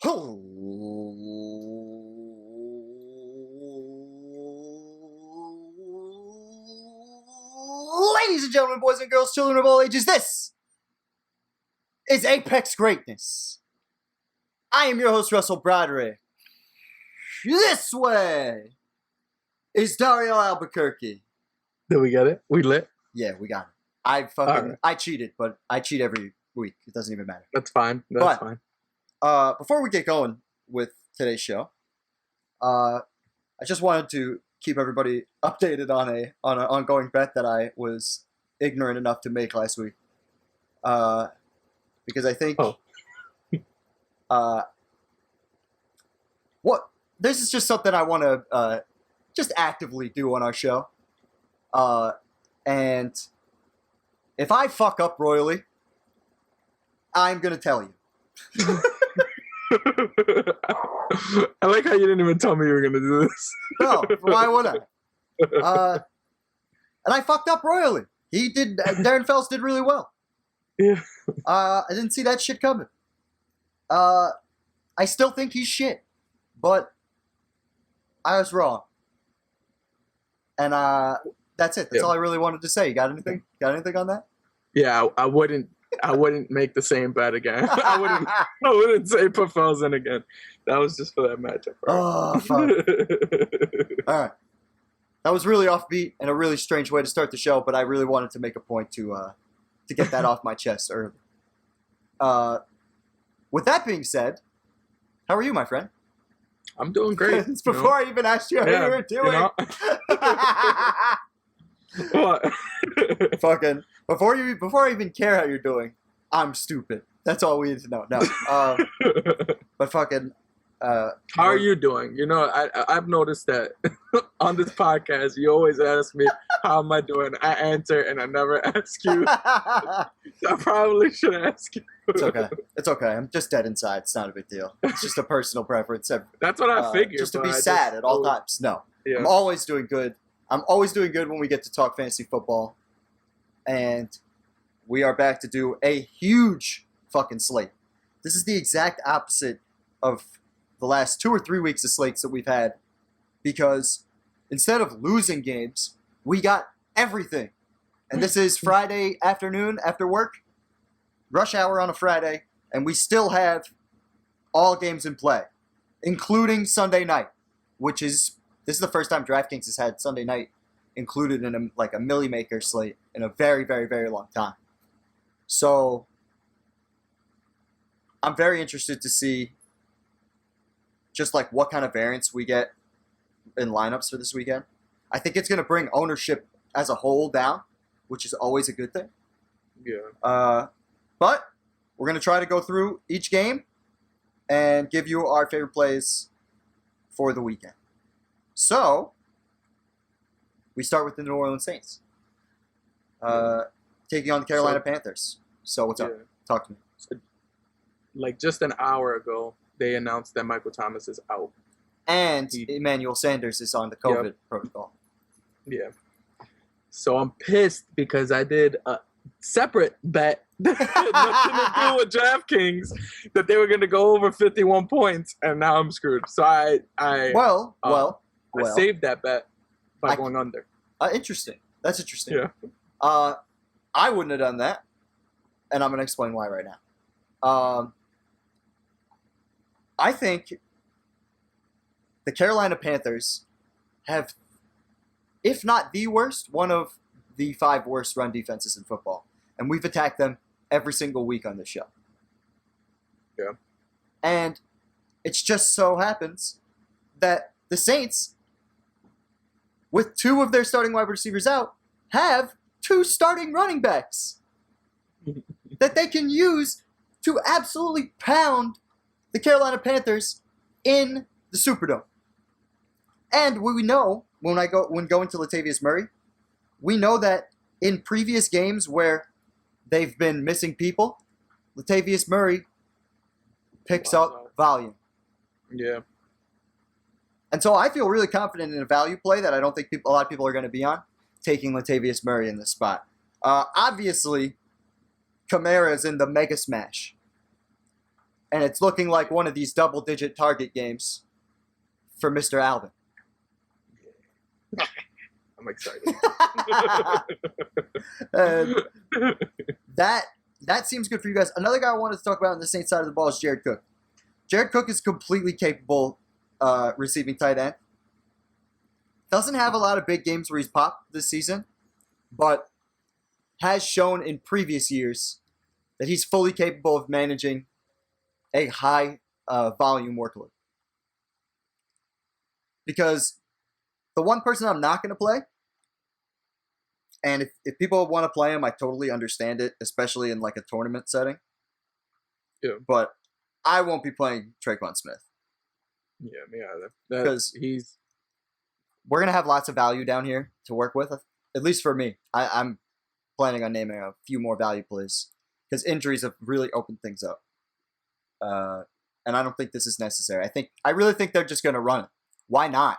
Ladies and gentlemen, boys and girls, children of all ages, this is Apex Greatness. I am your host, Russell Broderick. This way is Dario Albuquerque. Did we get it? We lit? Yeah, we got it. I cheated, but I cheat every week. It doesn't even matter. That's fine. That's fine. Before we get going with today's show, I just wanted to keep everybody updated on an ongoing bet that I was ignorant enough to make last week. Because I think this is just something I want to just actively do on our show. And if I fuck up royally, I'm gonna tell you. I like how you didn't even tell me you were gonna do this. No, why would I? And I fucked up royally. Darren Fells did really well. Yeah. I didn't see that shit coming. I still think he's shit, but I was wrong. And that's it. That's all I really wanted to say. You got anything? Got anything on that? Yeah, I wouldn't make the same bet again. I wouldn't say put Fells in again. That was just for that matchup. Oh, fuck. All right. That was really offbeat and a really strange way to start the show, but I really wanted to make a point to get that off my chest early. With that being said, how are you, my friend? I'm doing great. It's before I even asked you how you were doing. What? Fucking before I even care how you're doing, I'm stupid. That's all we need to know. No. But fucking how are you doing? You know, I've noticed that on this podcast you always ask me how am I doing. I answer and I never ask you. I probably should ask you. It's okay. It's okay. I'm just dead inside. It's not a big deal. It's just a personal preference. That's what I figured. Just to be sad at all times. No. Yeah. I'm always doing good. I'm always doing good when we get to talk fantasy football. And we are back to do a huge fucking slate. This is the exact opposite of the last 2 or 3 weeks of slates that we've had. Because instead of losing games, we got everything. And this is Friday afternoon after work. Rush hour on a Friday. And we still have all games in play. Including Sunday night. This is the first time Draftkings has had Sunday night included in a Millie Maker slate in a very, very, very long time. So I'm very interested to see just like what kind of variance we get in lineups for this weekend. I think it's going to bring ownership as a whole down, which is always a good thing. Yeah. But we're going to try to go through each game and give you our favorite plays for the weekend. So, we start with the New Orleans Saints. Taking on the Carolina Panthers. So, what's up? Talk to me. So, like just an hour ago, they announced that Michael Thomas is out. And Emmanuel Sanders is on the COVID protocol. Yeah. So, I'm pissed because I did a separate bet that had nothing to do with Draftkings that they were going to go over 51 points, and now I'm screwed. So, I saved that bet by going under. Interesting. That's interesting. Yeah. I wouldn't have done that, and I'm going to explain why right now. I think the Carolina Panthers have, if not the worst, one of the 5 worst run defenses in football. And we've attacked them every single week on this show. Yeah. And it just so happens that the Saints, with 2 of their starting wide receivers out, have 2 starting running backs that they can use to absolutely pound the Carolina Panthers in the Superdome. And we know, when going to Latavius Murray, we know that in previous games where they've been missing people, Latavius Murray picks up volume. Yeah. And so I feel really confident in a value play that I don't think a lot of people are going to be on, taking Latavius Murray in this spot. Obviously, Kamara is in the mega smash. And it's looking like one of these double-digit target games for Mr. Alvin. I'm excited. That seems good for you guys. Another guy I wanted to talk about on the Saints side of the ball is Jared Cook. Jared Cook is completely capable receiving tight end. Doesn't have a lot of big games where he's popped this season, but has shown in previous years that he's fully capable of managing a high volume workload. Because the one person I'm not going to play, and if people want to play him, I totally understand it, especially in like a tournament setting. Yeah. But I won't be playing Traquan Smith. Yeah, me either. Because we're going to have lots of value down here to work with, at least for me. I'm planning on naming a few more value plays because injuries have really opened things up. And I don't think this is necessary. I really think they're just going to run it. Why not?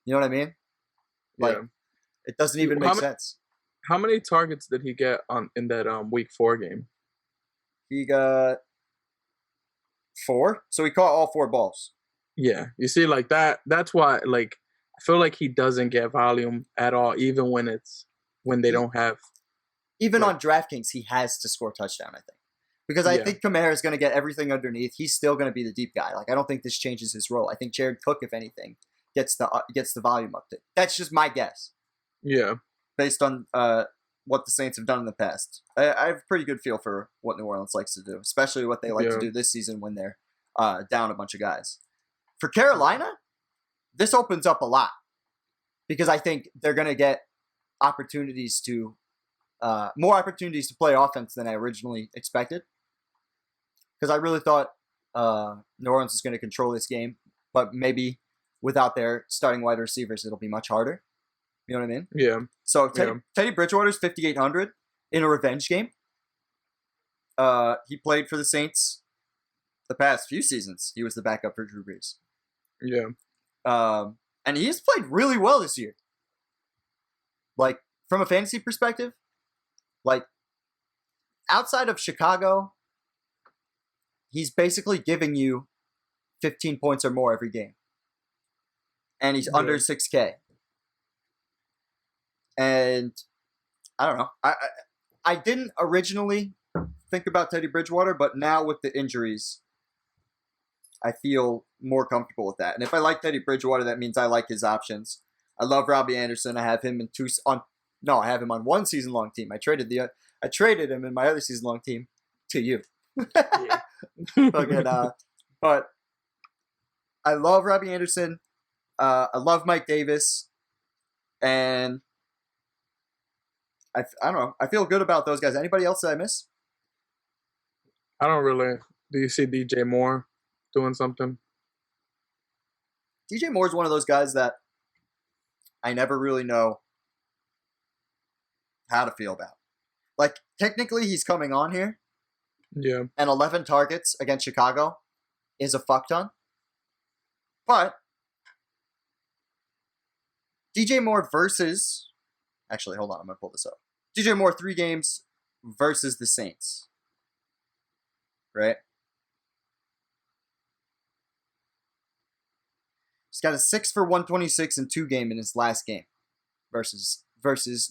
You know what I mean? Like, it doesn't even make sense. How many targets did he get in that week 4 game? He got 4. So he caught all 4 balls. Yeah. You see, like that's why, like, I feel like he doesn't get volume at all, even when they don't have. Even on DraftKings, he has to score touchdown, I think. Because I think Kamara is going to get everything underneath. He's still going to be the deep guy. Like, I don't think this changes his role. I think Jared Cook, if anything, gets the volume up. That's just my guess. Yeah. Based on what the Saints have done in the past. I have a pretty good feel for what New Orleans likes to do, especially what they like to do this season when they're down a bunch of guys. For Carolina, this opens up a lot because I think they're going to get opportunities to more opportunities to play offense than I originally expected. Because I really thought New Orleans was going to control this game, but maybe without their starting wide receivers, it'll be much harder. You know what I mean? Yeah. So Teddy Bridgewater's 5,800 in a revenge game. He played for the Saints the past few seasons. He was the backup for Drew Brees. Yeah. And he's played really well this year. Like, from a fantasy perspective, like, outside of Chicago, he's basically giving you 15 points or more every game. And he's under 6K. And I don't know. I didn't originally think about Teddy Bridgewater, but now with the injuries, I feel more comfortable with that. And if I like Teddy Bridgewater, that means I like his options. I love Robbie Anderson. I have him I have him on one season-long team. I traded him in my other season-long team to you. But I love Robbie Anderson. I love Mike Davis. And I don't know. I feel good about those guys. Anybody else that I miss? I don't really. Do you see DJ Moore doing something? DJ Moore is one of those guys that I never really know how to feel about. Like, technically, he's coming on here. Yeah. And 11 targets against Chicago is a fuck ton. But DJ Moore versus... Actually, hold on. I'm going to pull this up. DJ Moore, 3 games versus the Saints. Right? He's got a 6 for 126 and 2 game in his last game versus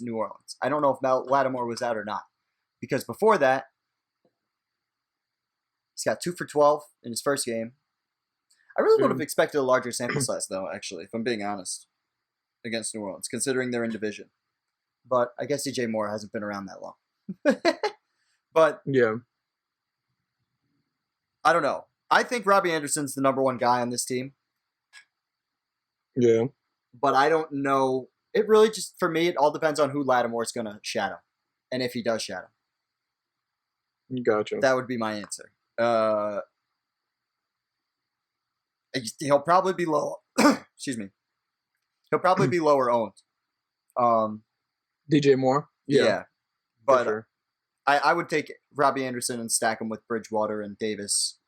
New Orleans. I don't know if Lattimore was out or not. Because before that, he's got 2 for 12 in his first game. I really would have expected a larger sample size, though, actually, if I'm being honest, against New Orleans, considering they're in division. But I guess DJ Moore hasn't been around that long. But yeah, I don't know. I think Robbie Anderson's the number 1 guy on this team. Yeah. But I don't know. It really just, for me, it all depends on who Lattimore's going to shadow. And if he does shadow. Gotcha. That would be my answer. He'll probably be low. Excuse me. He'll probably be lower owned. DJ Moore? Yeah. But sure. I would take Robbie Anderson and stack him with Bridgewater and Davis.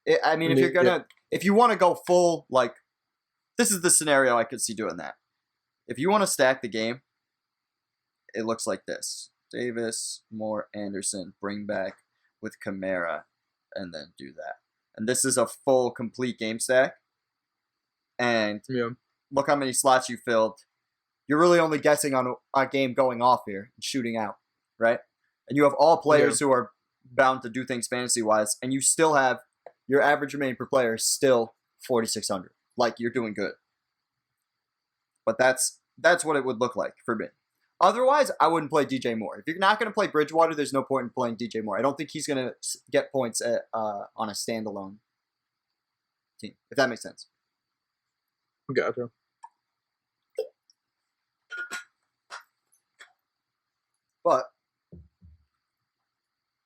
If you want to go full, like, this is the scenario I could see doing that. If you want to stack the game, it looks like this. Davis, Moore, Anderson, bring back with Kamara. and then do that. And this is a full, complete game stack. And look how many slots you filled. You're really only guessing on a game going off here and shooting out, right? And you have all players who are bound to do things fantasy-wise, and you still have your average remaining per player is still 4,600. Like, you're doing good. But that's what it would look like for me. Otherwise, I wouldn't play DJ Moore. If you're not going to play Bridgewater, there's no point in playing DJ Moore. I don't think he's going to get points on a standalone team, if that makes sense. Gotcha. But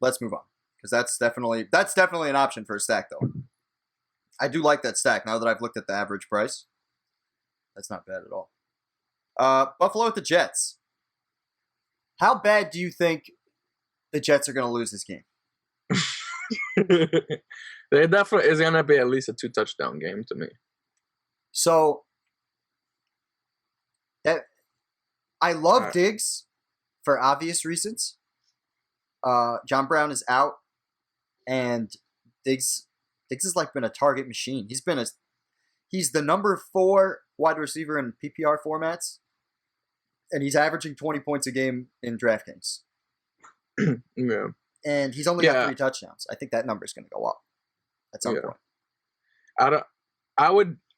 let's move on, because that's definitely an option for a stack, though. I do like that stack now that I've looked at the average price. That's not bad at all. Buffalo at the Jets. How bad do you think the Jets are going to lose this game? There definitely is going to be at least a 2-touchdown game to me. So, I love Diggs for obvious reasons. John Brown is out, and Diggs has like been a target machine. He's the number 4 wide receiver in PPR formats, and he's averaging 20 points a game in Draftkings. Yeah. And he's only got 3 touchdowns. I think that number is going to go up at some point.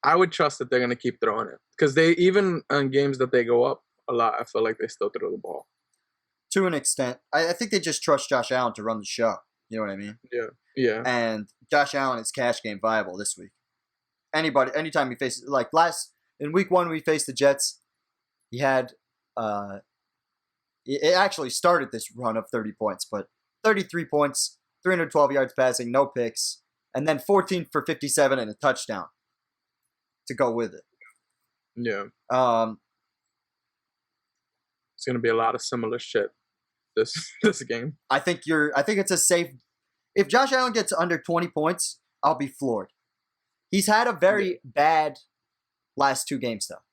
I would trust that they're going to keep throwing it, because they, even on games that they go up a lot, I feel like they still throw the ball. To an extent. I think they just trust Josh Allen to run the show. You know what I mean? Yeah. And Josh Allen is cash game viable this week. Anytime he faces, like in week 1 we faced the Jets, he had, it actually started this run of 30 points, but 33 points, 312 yards passing, no picks, and then 14 for 57 and a touchdown to go with it. Yeah. It's going to be a lot of similar shit this game. I think it's a safe. If Josh Allen gets under 20 points, I'll be floored. He's had a very bad last 2 games, though.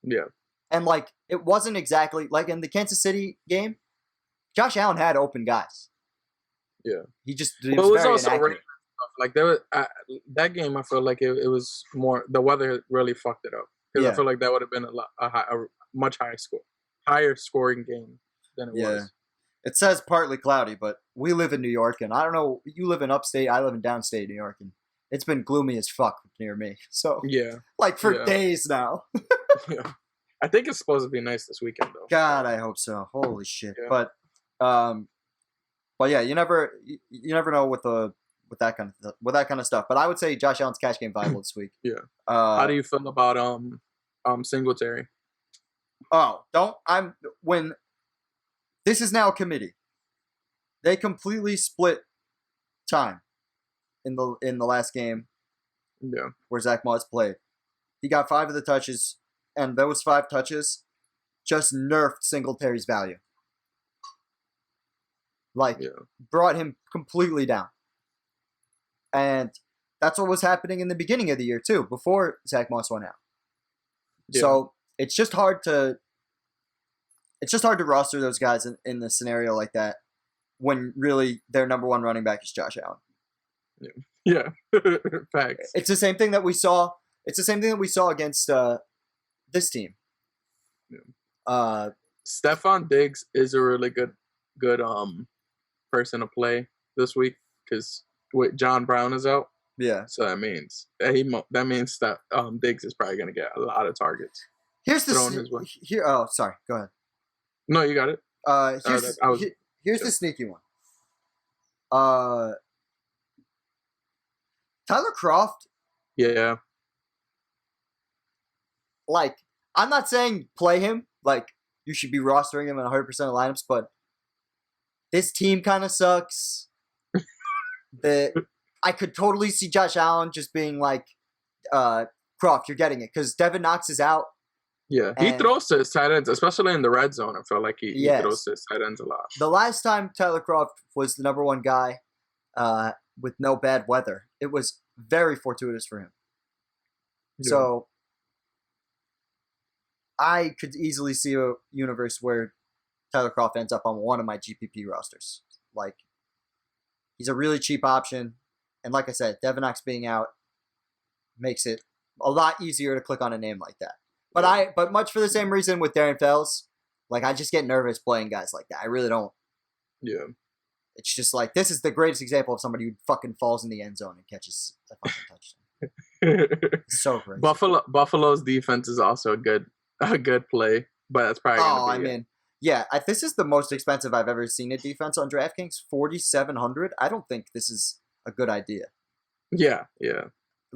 Yeah. And, like, it wasn't exactly, like, in the Kansas City game, Josh Allen had open guys. Yeah. He just it was very also inaccurate. Like, there was, that game, I feel like it was more, the weather really fucked it up. Because I feel like that would have been a much higher scoring game than it was. It says partly cloudy, but we live in New York, and I don't know, you live in upstate, I live in downstate New York, and it's been gloomy as fuck near me. So, like for days now. Yeah. I think it's supposed to be nice this weekend, though. God, I hope so. Holy shit. Yeah. But yeah, you never know with that kind of stuff. But I would say Josh Allen's cash game viable this week. Yeah. How do you feel about Singletary? This is now a committee. They completely split time in the last game. Yeah. Where Zach Moss played. He got 5 of the touches, and those 5 touches just nerfed Singletary's value. Brought him completely down. And that's what was happening in the beginning of the year too, before Zach Moss went out. Yeah. So it's just hard to roster those guys in the scenario like that when really their number 1 running back is Josh Allen. Yeah. Facts. It's the same thing that we saw. It's the same thing that we saw against this team. Yeah. Stephon Diggs is a really good person to play this week because John Brown is out. Yeah. So that means that Diggs is probably going to get a lot of targets. Here's the Oh, sorry. Go ahead. No, you got it. Here's the sneaky one. Tyler Kroft. Yeah. Like, I'm not saying play him. Like, you should be rostering him in 100% of lineups, but this team kind of sucks. I could totally see Josh Allen just being like, Kroft, you're getting it. Because Devin Knox is out. Yeah, he throws to his tight ends, especially in the red zone. I feel like he throws to his tight ends a lot. The last time Tyler Kroft was the number 1 guy with no bad weather, it was very fortuitous for him. Yeah. So I could easily see a universe where Tyler Kroft ends up on one of my GPP rosters. Like, He's a really cheap option. And like I said, Devin Knox being out makes it a lot easier to click on a name like that. But much for the same reason with Darren Fells, like I just get nervous playing guys like that. I really don't. Yeah. It's just like this is the greatest example of somebody who fucking falls in the end zone and catches a fucking touchdown. It's so crazy. Buffalo's defense is also a good play, but that's probably gonna be this is the most expensive I've ever seen a defense on DraftKings. $4,700. I don't think this is a good idea. Yeah.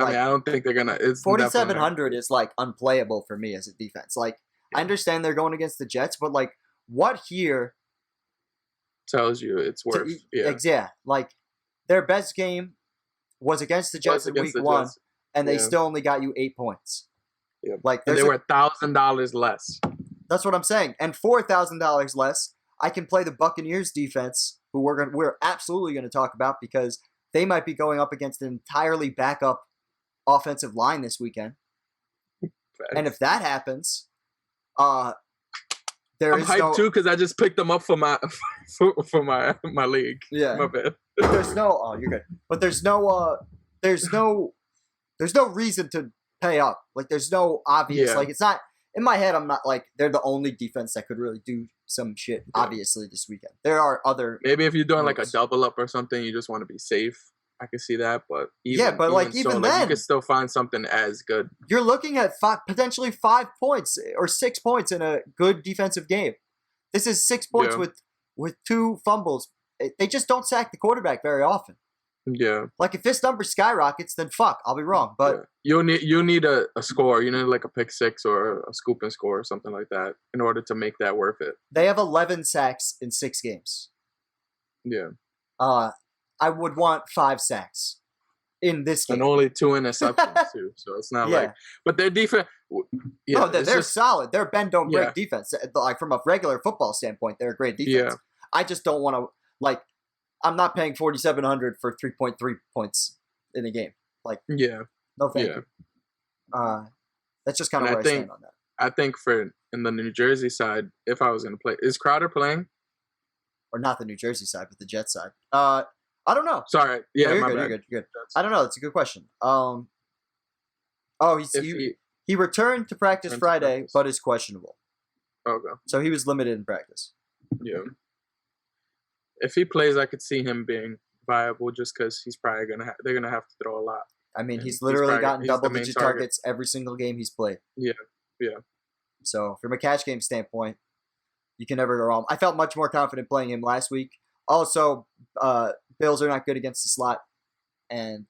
I don't think they're gonna. It's $4,700 is like unplayable for me as a defense. Like I understand they're going against the Jets, but like what here tells you it's worth? Like their best game was against the Jets in week 1, and they still only got you 8 points. Yeah, like they were $1,000 less. That's what I'm saying, and $4,000 less, I can play the Buccaneers defense, who we're absolutely gonna talk about because they might be going up against an entirely backup offensive line this weekend. Facts. And if that happens, I'm hyped too because I just picked them up for my my league. Yeah, my bad. You're good. But there's no reason to pay up. Like there's no obvious. Like it's not in my head. I'm not like they're the only defense that could really do some shit. Obviously, this weekend there are other. Maybe if you're doing like a double up or something, you just want to be safe. I can see that, but even then, you can still find something as good. You're looking at potentially 5 points or 6 points in a good defensive game. This is 6 points with 2 fumbles. They just don't sack the quarterback very often. Yeah. Like if this number skyrockets, then fuck, I'll be wrong. But you need a score. You need like a pick 6 or a scoop and score or something like that in order to make that worth it. They have 11 sacks in 6 games. Yeah. I would want 5 sacks in this game. And only 2 interceptions, too. So it's not like... But their defense... Yeah, no, they're solid. They're bend, don't break defense. Like, from a regular football standpoint, they're a great defense. Yeah. I just don't want to... Like, I'm not paying $4,700 for 3.3 points in a game. Like, no thank you. That's just kind of where I stand on that. I think in the New Jersey side, if I was going to play... Is Crowder playing? Or not the New Jersey side, but the Jets side. I don't know. Sorry. Yeah, you're good. I don't know. That's a good question. He returned to practice Friday, but is questionable. Okay. So he was limited in practice. Yeah. If he plays, I could see him being viable just because he's probably they're gonna have to throw a lot. I mean, he's literally gotten double-digit targets every single game he's played. Yeah. So from a catch game standpoint, you can never go wrong. I felt much more confident playing him last week. Also, Bills are not good against the slot, and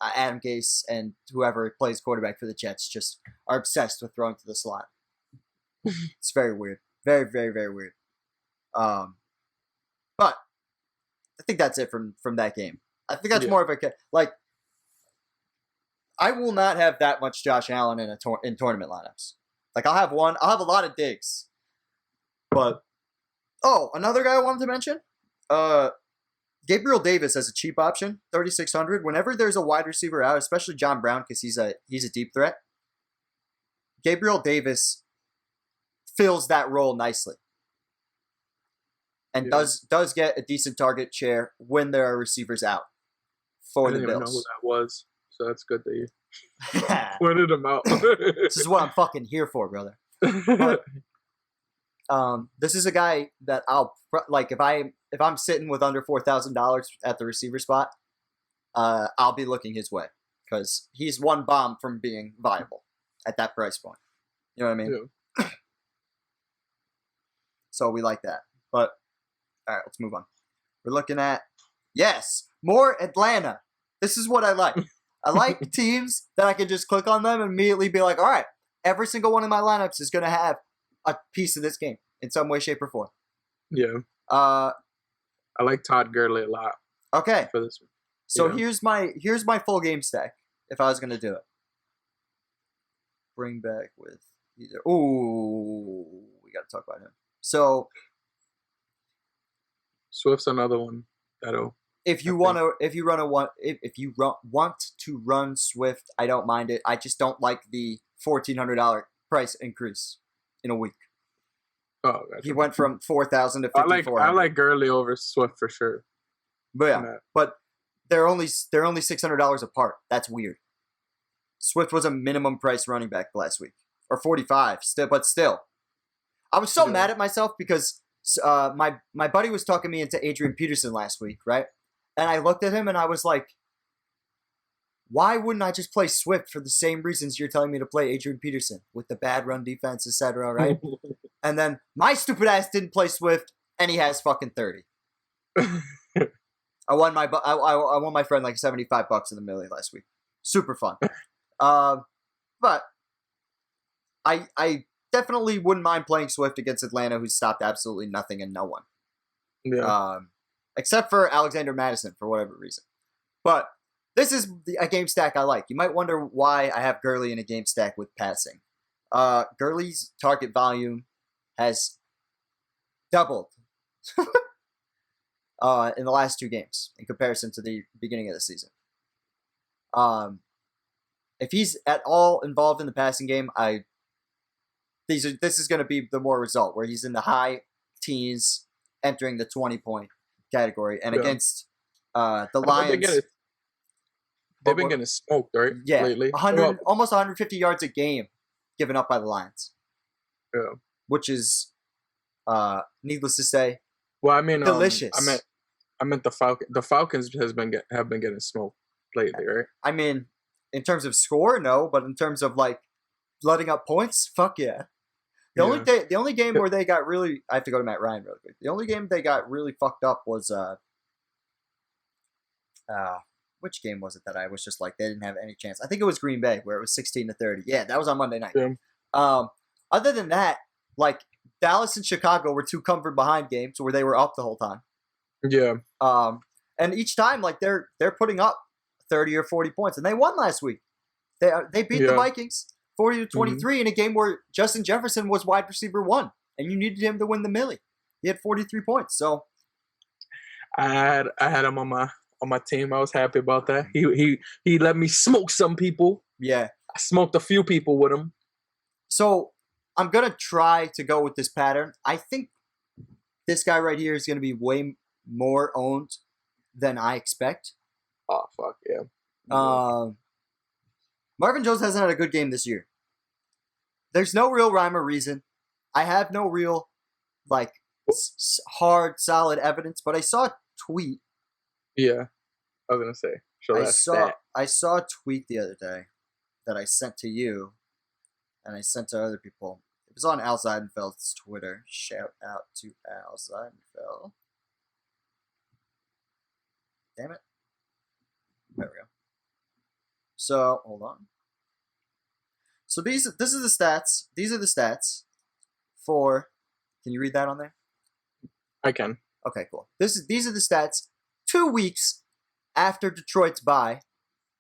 Adam Gase and whoever plays quarterback for the Jets just are obsessed with throwing to the slot. It's very weird. Very, very, very weird. But I think that's it from that game. I think that's more of a like. I will not have that much Josh Allen in tournament lineups. Like I'll have one. I'll have a lot of Diggs, but another guy I wanted to mention. Gabriel Davis as a cheap option, $3,600. Whenever there's a wide receiver out, especially John Brown because he's a deep threat, Gabriel Davis fills that role nicely and does get a decent target share when there are receivers out for the Bills. I didn't even know who that was, so that's good that you pointed him out. This is what I'm fucking here for, brother. But, this is a guy that I'll like if I'm sitting with under $4,000 at the receiver spot, I'll be looking his way because he's one bomb from being viable at that price point. You know what I mean? Yeah. So we like that. But all right, let's move on. We're looking at more Atlanta. This is what I like. I like teams that I can just click on them and immediately be like, all right, every single one of my lineups is going to have a piece of this game in some way, shape, or form. Yeah. I like Todd Gurley a lot. Okay. For this one. So here's my full game stack if I was going to do it. Bring back with either. Ooh, we got to talk about him. So Swift's another one that'll. If you want to run Swift, I don't mind it. I just don't like the $1,400 price increase in a week. Oh, gotcha. He went from 4,000 to 5,400. I like Gurley over Swift for sure. But yeah, but they're only $600 apart. That's weird. Swift was a minimum price running back last week, or 45. But still, I was so mad at myself because my buddy was talking me into Adrian Peterson last week, right? And I looked at him and I was like, why wouldn't I just play Swift for the same reasons you're telling me to play Adrian Peterson with the bad run defense, etc., right? And then my stupid ass didn't play Swift, and he has fucking 30. I won my friend like $75 in the millie last week. Super fun. But I definitely wouldn't mind playing Swift against Atlanta, who stopped absolutely nothing and no one. Yeah. Except for Alexander Madison for whatever reason. But this is a game stack I like. You might wonder why I have Gurley in a game stack with passing. Gurley's target volume has doubled in the last 2 games in comparison to the beginning of the season. If he's at all involved in the passing game, this is going to be the more result where he's in the high teens, entering the 20-point category, and against the Lions. They've been getting smoked, right? Yeah, lately. Almost 150 yards a game given up by the Lions. Yeah, which is, needless to say, well, I mean, delicious. I meant the Falcons. The Falcons have been getting smoked lately, right? I mean, in terms of score, no, but in terms of like letting up points, fuck yeah. The only game where they got really, I have to go to Matt Ryan real quick. The only game they got really fucked up was which game was it that I was just like they didn't have any chance? I think it was Green Bay where it was 16-30. Yeah, that was on Monday night. Yeah. Other than that, like Dallas and Chicago were 2 come from behind games where they were up the whole time. Yeah. And each time like they're putting up 30 or 40 points, and they won last week. They beat the Vikings 40-23 in a game where Justin Jefferson was wide receiver 1, and you needed him to win the millie. He had 43 points. So I had him on my team. I was happy about that. He let me smoke some people. Yeah. I smoked a few people with him. So I'm going to try to go with this pattern. I think this guy right here is going to be way more owned than I expect. Oh, fuck, yeah. Marvin Jones hasn't had a good game this year. There's no real rhyme or reason. I have no real, like, hard, solid evidence, but I saw a tweet. Yeah, I was going to say. I saw a tweet the other day that I sent to you, and I sent to other people. It was on Al Seidenfeld's Twitter. Shout out to Al Seidenfeld. Damn it. There we go. So, hold on. So this is the stats. These are the stats for, can you read that on there? I can. Okay, cool. These are the stats 2 weeks after Detroit's bye,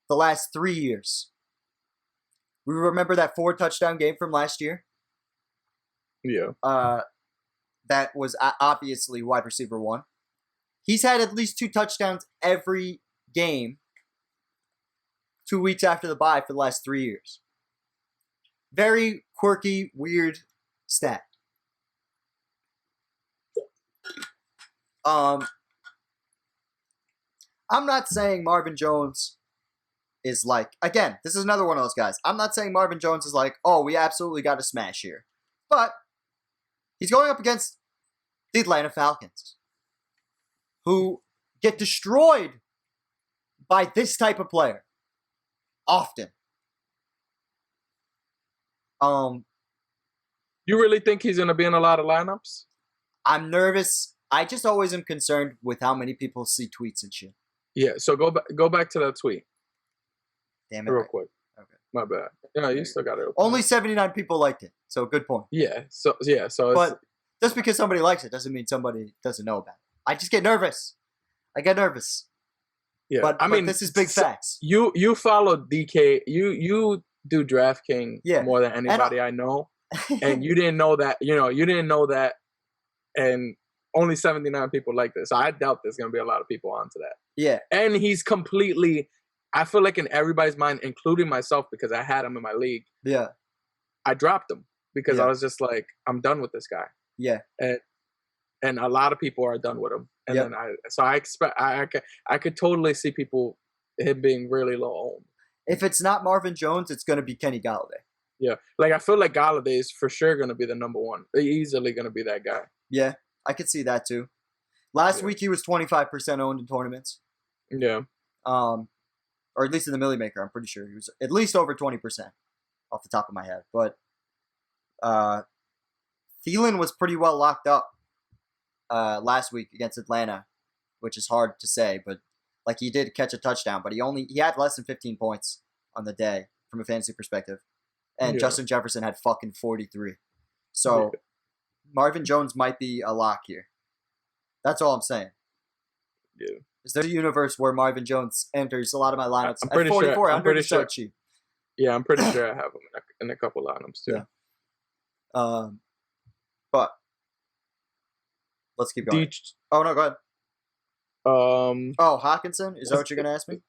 the last 3 years. We remember that 4-touchdown game from last year? Yeah. That was obviously wide receiver 1. He's had at least 2 touchdowns every game 2 weeks after the bye for the last 3 years. Very quirky, weird stat. I'm not saying Marvin Jones is like, again, this is another one of those guys. I'm not saying Marvin Jones is like, oh, we absolutely got to smash here. But he's going up against the Atlanta Falcons, who get destroyed by this type of player often. You really think he's going to be in a lot of lineups? I'm nervous. I just always am concerned with how many people see tweets and shit. Yeah, so go back to that tweet. Damn it. Real quick. Okay. My bad. Yeah, you still got it open. Only 79 people liked it, so good point. Yeah, so but just because somebody likes it doesn't mean somebody doesn't know about it. I just get nervous. Yeah, but this is big facts. You follow DK. You do Draftkings more than anybody I know, and you didn't know that. You didn't know that, and only 79 people like this. So I doubt there's gonna be a lot of people onto that. Yeah, and he's completely. I feel like in everybody's mind, including myself, because I had him in my league. Yeah, I dropped him because I was just like, I'm done with this guy. Yeah, and a lot of people are done with him, And then I expect I could totally see him being really low owned. If it's not Marvin Jones, it's going to be Kenny Galladay. Yeah, like I feel like Galladay is for sure going to be the number one. Easily going to be that guy. Yeah, I could see that too. Last week he was 25% owned in tournaments. Yeah. Or at least in the Millie Maker, I'm pretty sure he was at least over 20% off the top of my head. But Thielen was pretty well locked up last week against Atlanta, which is hard to say, but like he did catch a touchdown, but he had less than 15 points on the day from a fantasy perspective. And Justin Jefferson had fucking 43. So Marvin Jones might be a lock here. That's all I'm saying. Yeah. Is there a universe where Marvin Jones enters a lot of my lineups I'm pretty at 4,400? Sure, I'm pretty sure. Cheap. Yeah, I'm pretty sure I have him in a couple lineups too. Yeah. But let's keep going. Oh no, go ahead. Hawkinson? Is that what you're gonna ask me?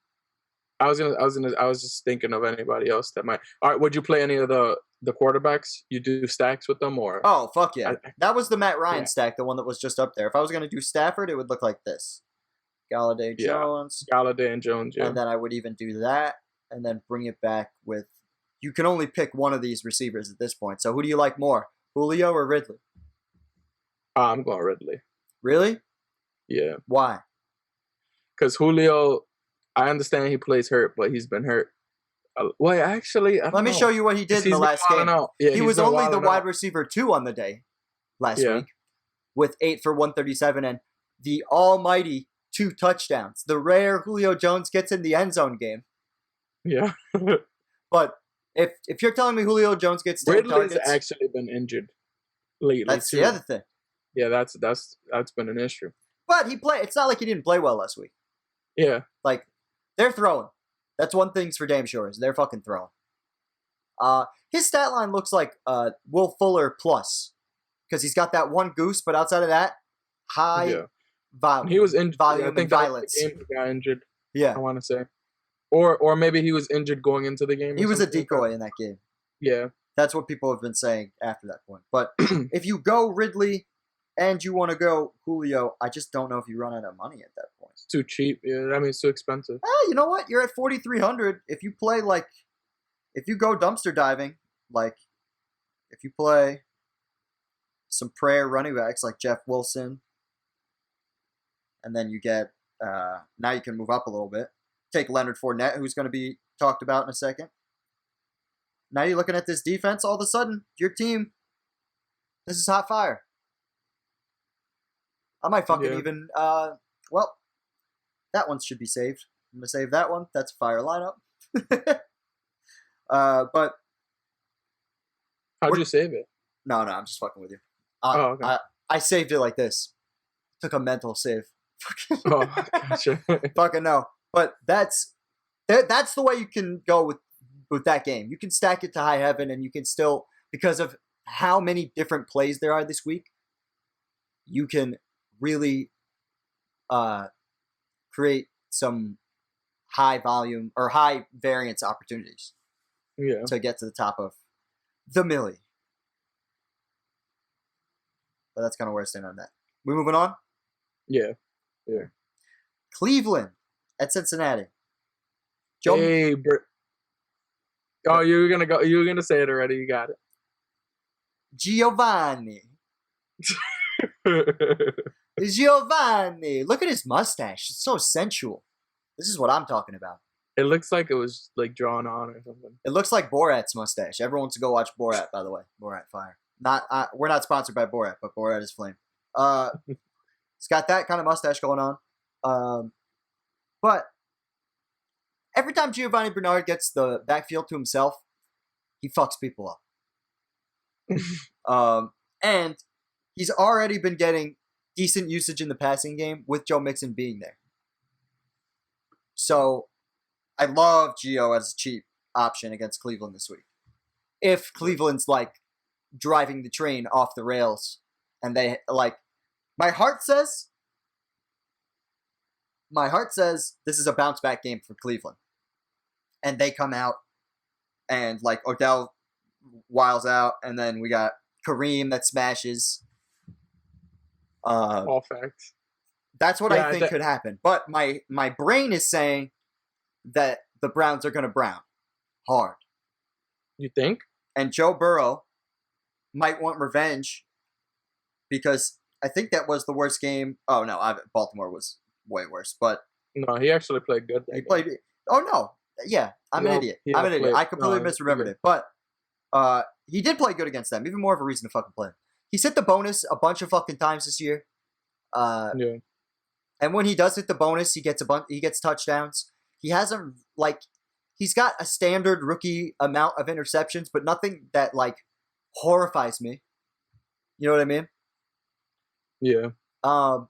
I was just thinking of anybody else that might. All right, would you play any of the quarterbacks? You do stacks with them, or? Oh fuck yeah! That was the Matt Ryan stack, the one that was just up there. If I was gonna do Stafford, it would look like this: Galladay, Jones, Galladay and Jones, and then I would even do that, and then bring it back with. You can only pick one of these receivers at this point. So who do you like more, Julio or Ridley? I'm going Ridley. Really? Yeah. Why? Because Julio, I understand he plays hurt, but he's been hurt. Well, actually, let me show you what he did in the last game. Yeah, he was only the wide receiver 2 on the day last week with 8 for 137 and the almighty 2 touchdowns. The rare Julio Jones gets in the end zone game. Yeah. But if you're telling me Julio Jones gets 10 targets... Ridley's actually been injured lately, that's the other thing. Yeah, that's been an issue. But he played. It's not like he didn't play well last week. Yeah. Like, they're throwing. That's one thing's for damn sure is they're fucking throwing. His stat line looks like Will Fuller plus because he's got that one goose, but outside of that, high volume. He was injured. Volume I think violence. That was the game he got injured. Yeah, I want to say, or maybe he was injured going into the game. He was a decoy in that game. Yeah, that's what people have been saying after that point. But if you go Ridley and you want to go Julio, I just don't know if you run out of money at that point. It's too cheap. Yeah, I mean it's too expensive. You know what? You're at 4,300. If you play if you go dumpster diving, if you play some prayer running backs like Jeff Wilson, and then you get now you can move up a little bit. Take Leonard Fournette, who's going to be talked about in a second. Now you're looking at this defense. All of a sudden, your team, this is hot fire. I might fucking even, well, that one should be saved. I'm going to save that one. That's a fire lineup. But. How'd you save it? No, I'm just fucking with you. Okay. I saved it like this. Took a mental save. Oh, gotcha. Fucking no. But that's the way you can go with that game. You can stack it to high heaven and you can still, because of how many different plays there are this week, you can really create some high volume or high variance opportunities to get to the top of the millie. But that's kind of where I stand on that. We moving on? Yeah. Cleveland at Cincinnati. Hey, oh, you were gonna say it already. You got it. Giovanni. Look at his mustache. It's so sensual. This is what I'm talking about. It looks like it was drawn on or something. It looks like Borat's mustache. Everyone wants to go watch Borat, by the way. Borat fire. We're not sponsored by Borat, but Borat is flame. It's got that kind of mustache going on. But every time Giovanni Bernard gets the backfield to himself, he fucks people up. And he's already been getting decent usage in the passing game with Joe Mixon being there. So I love Gio as a cheap option against Cleveland this week. If Cleveland's driving the train off the rails and they my heart says this is a bounce back game for Cleveland. And they come out and Odell wiles out and then we got Kareem that smashes. All facts. That's what I think could happen. But my brain is saying that the Browns are going to brown hard. You think? And Joe Burrow might want revenge because I think that was the worst game. Oh, no, Baltimore was way worse. But no, he actually played good. He played. Oh, no. Yeah, I'm an idiot. I'm an idiot. I completely misremembered it. But he did play good against them. Even more of a reason to fucking play him. He's hit the bonus a bunch of fucking times this year. Yeah. And when he does hit the bonus, he gets touchdowns. He hasn't, he's got a standard rookie amount of interceptions, but nothing that, horrifies me. You know what I mean? Yeah. I'm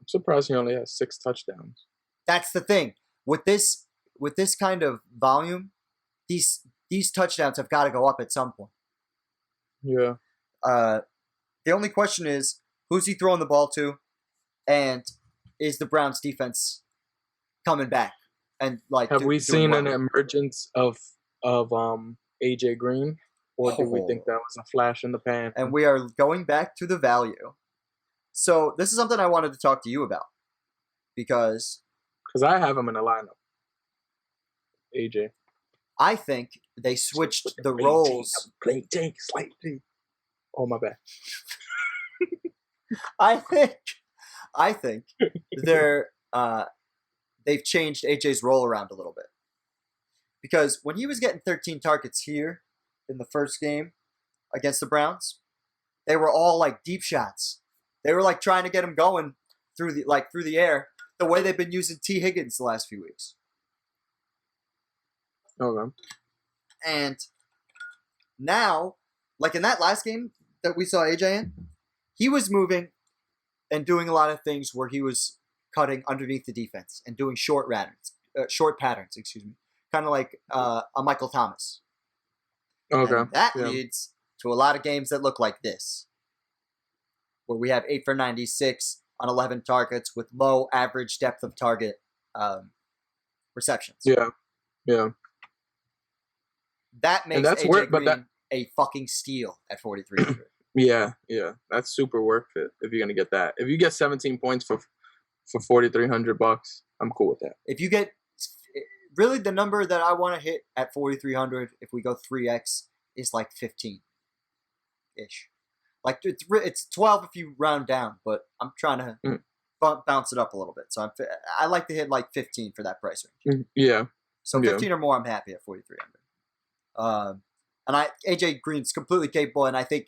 surprised he only has 6 touchdowns. That's the thing. With this kind of volume, these touchdowns have got to go up at some point. Yeah. The only question is, who's he throwing the ball to? And is the Browns defense coming back? And have we seen an emergence of AJ Green, or do we think that was a flash in the pan? And we are going back to the value. So this is something I wanted to talk to you about because I have him in the lineup. AJ. I think they switched the roles. Play Jake slightly. Oh my bad. I think they've changed AJ's role around a little bit. Because when he was getting 13 targets here in the first game against the Browns, they were all deep shots. They were trying to get him going through the air, the way they've been using T. Higgins the last few weeks. Okay. And now, in that last game that we saw AJ in, he was moving and doing a lot of things where he was cutting underneath the defense and doing short patterns, kind of like a Michael Thomas. Okay. And that leads to a lot of games that look like this, where we have 8 for 96 on 11 targets with low average depth of target receptions. Yeah. Yeah. That makes AJ Green a fucking steal at 4,300. Yeah, that's super worth it if you're gonna get that. If you get 17 points for $4,300, I'm cool with that. If you get really the number that I want to hit at 4,300, if we go 3x, is 15 ish. It's 12 if you round down, but I'm trying to bounce it up a little bit. So I like to hit 15 for that price range. Yeah. So 15 or more, I'm happy at 4,300. And AJ Green's completely capable, and I think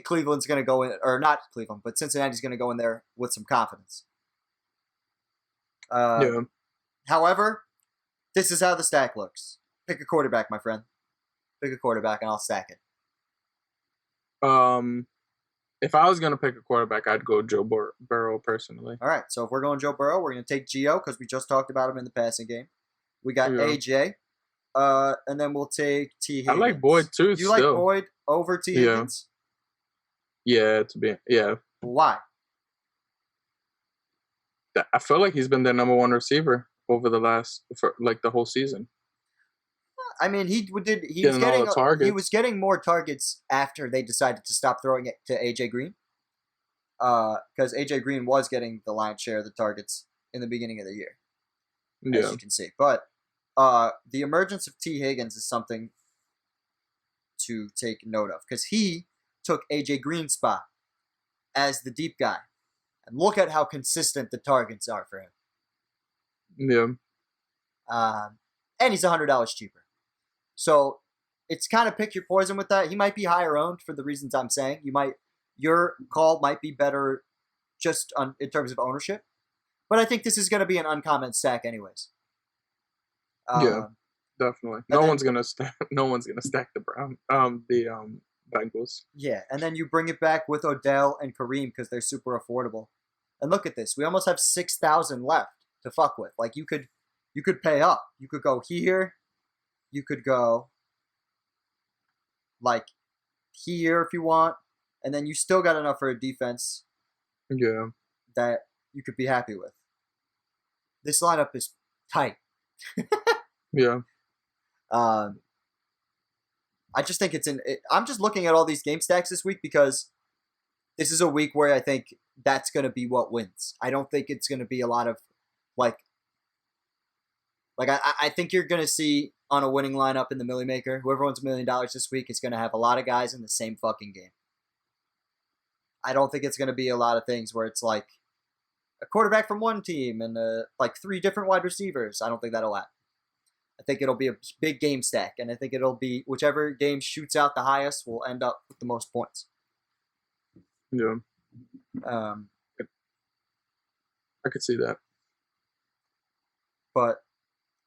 Cleveland's going to go in, or not Cleveland, but Cincinnati's going to go in there with some confidence. However, this is how the stack looks. Pick a quarterback, my friend. Pick a quarterback, and I'll stack it. If I was going to pick a quarterback, I'd go Joe Burrow personally. All right, so if we're going Joe Burrow, we're going to take Gio because we just talked about him in the passing game. We got AJ, and then we'll take T. Higgins. I like Boyd too. You like Boyd over T. Higgins? Yeah, Why? I feel like he's been their number one receiver over the whole season. I mean, he was getting more targets after they decided to stop throwing it to AJ Green. Because AJ Green was getting the lion's share of the targets in the beginning of the year, as you can see. But the emergence of T. Higgins is something to take note of because he took AJ Green's spot as the deep guy. And look at how consistent the targets are for him. Yeah. And he's $100 cheaper. So it's kind of pick your poison with that. He might be higher owned for the reasons I'm saying. Your call might be better just in terms of ownership. But I think this is going to be an uncommon stack anyways. Yeah, definitely. No one's gonna stack the Bengals. Yeah, and then you bring it back with Odell and Kareem because they're super affordable. And look at this. We almost have 6,000 left to fuck with. You could pay up. You could go here. You could go here if you want. And then you still got enough for a defense. Yeah. That you could be happy with. This lineup is tight. Yeah. I just think I'm just looking at all these game stacks this week because this is a week where I think that's going to be what wins. I don't think it's going to be a lot of I think you're going to see on a winning lineup in the Millie Maker, whoever wins $1 million this week is going to have a lot of guys in the same fucking game. I don't think it's going to be a lot of things where it's like a quarterback from one team and like 3 different wide receivers. I don't think that'll happen. I think it'll be a big game stack, and I think it'll be whichever game shoots out the highest will end up with the most points. Yeah. I could see that. But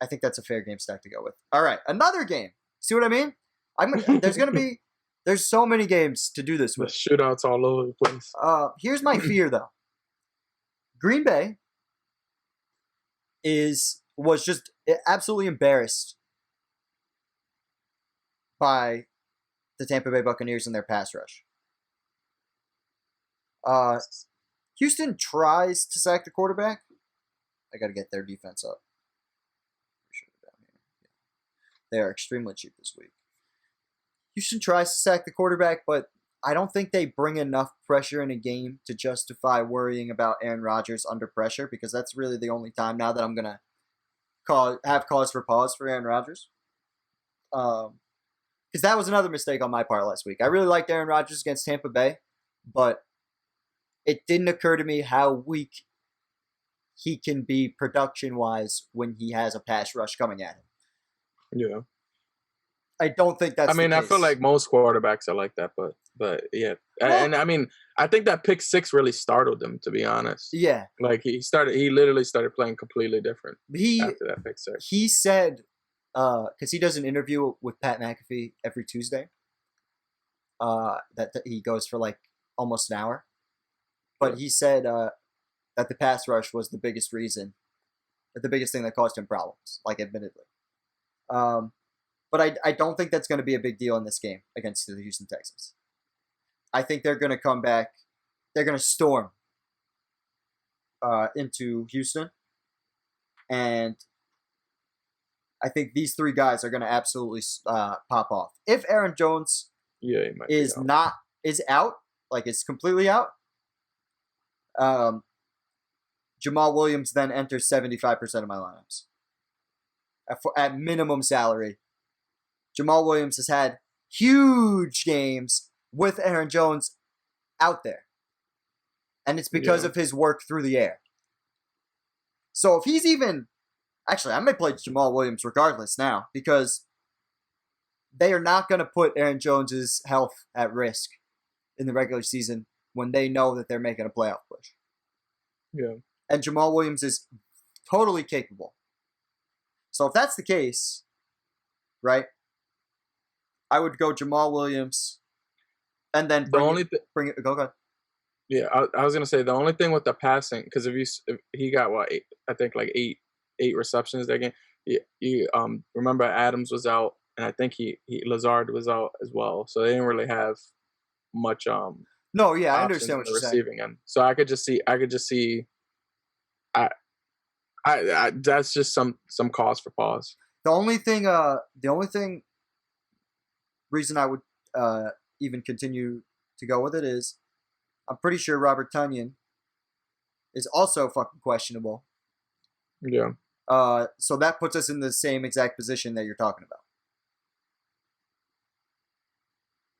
I think that's a fair game stack to go with. All right, another game. See what I mean? There's so many games to do this with. The shootouts all over the place. Here's my fear, though. Green Bay was just absolutely embarrassed by the Tampa Bay Buccaneers and their pass rush. Houston tries to sack the quarterback. I got to get their defense up. They are extremely cheap this week. Houston tries to sack the quarterback, but I don't think they bring enough pressure in a game to justify worrying about Aaron Rodgers under pressure, because that's really the only time now that I'm going to have cause for pause for Aaron Rodgers. Because that was another mistake on my part last week. I really liked Aaron Rodgers against Tampa Bay, but it didn't occur to me how weak he can be production-wise when he has a pass rush coming at him. Yeah. I don't think that's the case. I feel like most quarterbacks are like that, but yeah. Well, and I mean, I think that pick 6 really startled him, to be honest. Yeah. Like he literally started playing completely different after that pick 6. He said, because he does an interview with Pat McAfee every Tuesday, that he goes for like almost an hour. But he said that the pass rush was the biggest thing that caused him problems, like admittedly. But I don't think that's going to be a big deal in this game against the Houston Texans. I think they're going to come back. They're going to storm into Houston. And I think these 3 guys are going to absolutely pop off. If Aaron Jones is out, like is completely out, Jamal Williams then enters 75% of my lineups. At minimum salary. Jamal Williams has had huge games with Aaron Jones out there. And it's because of his work through the air. So if he's actually, I may play Jamal Williams regardless now, because they are not going to put Aaron Jones' health at risk in the regular season when they know that they're making a playoff push. Yeah. And Jamal Williams is totally capable. So if that's the case, right, I would go Jamal Williams and then go ahead. Yeah, I was gonna say the only thing with the passing, because if he got eight receptions that game. You remember Adams was out, and I think Lazard was out as well, so they didn't really have much. No, yeah, I understand what you're receiving saying. end. So I could just see. I that's just some cause for pause. The only reason I would even continue to go with it is I'm pretty sure Robert Tonyan is also fucking questionable. Yeah. So that puts us in the same exact position that you're talking about,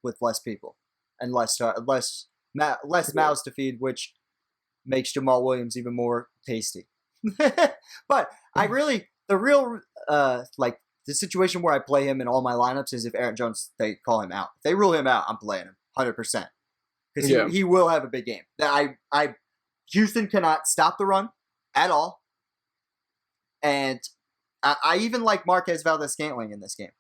with less people and less mouths to feed, which makes Jamal Williams even more tasty. But the situation where I play him in all my lineups is if Aaron Jones, they call him out. If they rule him out, I'm playing him 100%. Because he will have a big game. Houston cannot stop the run at all. And I even like Marquez Valdes-Scantling in this game.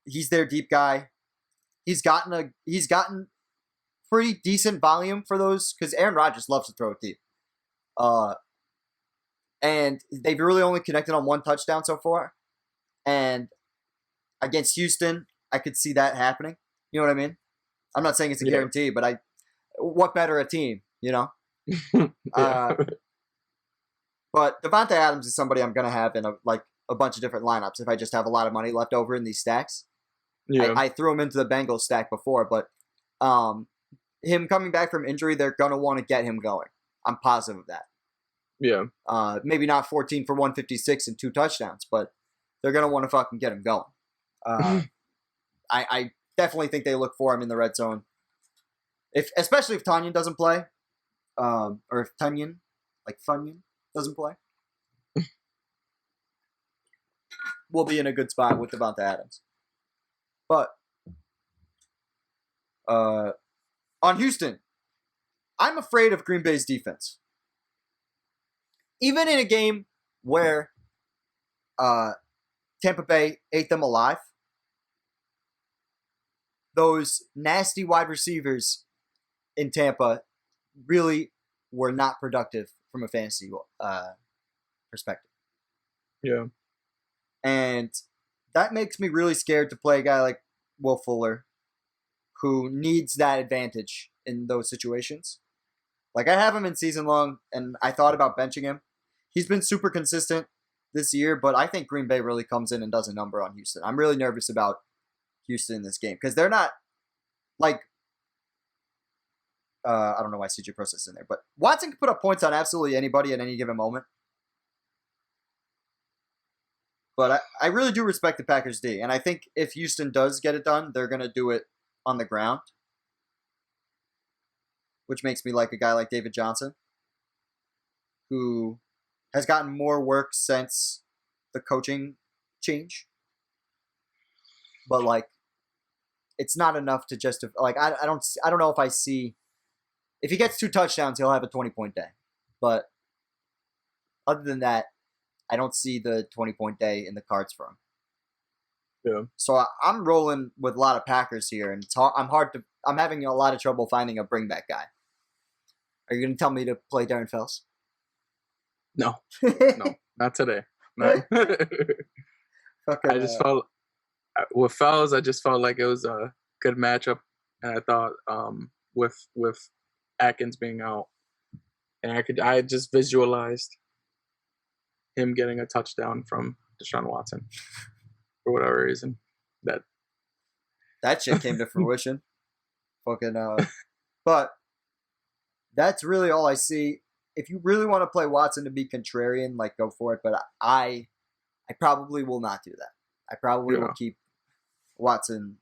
He's their deep guy. He's gotten pretty decent volume for those, because Aaron Rodgers loves to throw it deep. And they've really only connected on 1 touchdown so far. And against Houston, I could see that happening. You know what I mean? I'm not saying it's a guarantee, but what better a team, you know? But Devontae Adams is somebody I'm going to have in a bunch of different lineups if I just have a lot of money left over in these stacks. Yeah. I threw him into the Bengals stack before, but him coming back from injury, they're going to want to get him going. I'm positive of that. Yeah. Maybe not 14 for 156 and 2 touchdowns, but they're going to want to fucking get him going. I definitely think they look for him in the red zone. Especially if Tanyan doesn't play, or if Tunyon doesn't play, we'll be in a good spot with Devonta Adams. But on Houston, I'm afraid of Green Bay's defense. Even in a game where Tampa Bay ate them alive, those nasty wide receivers in Tampa really were not productive from a fantasy perspective. Yeah. And that makes me really scared to play a guy like Will Fuller, who needs that advantage in those situations. Like, I have him in season long, and I thought about benching him. He's been super consistent this year, but I think Green Bay really comes in and does a number on Houston. I'm really nervous about Houston in this game because they're not, like, I don't know why CJ Process is in there, but Watson can put up points on absolutely anybody at any given moment. But I really do respect the Packers D, and I think if Houston does get it done, they're going to do it on the ground, which makes me like a guy like David Johnson, who has gotten more work since the coaching change. But, like, it's not enough to just, like, I don't know if I see, if he gets 2 touchdowns, he'll have a 20-point day. But other than that, I don't see the 20-point day in the cards for him. Yeah. So I'm rolling with a lot of Packers here, and I'm having a lot of trouble finding a bring back guy. Are you going to tell me to play Darren Fells? No, no, not today. No. Okay, I just felt with Fells. I just felt like it was a good matchup, and I thought with Atkins being out, and I just visualized him getting a touchdown from Deshaun Watson for whatever reason. That shit came to fruition. Fucking but that's really all I see. If you really want to play Watson to be contrarian, like, go for it. But I probably will not do that. I probably will keep Watson.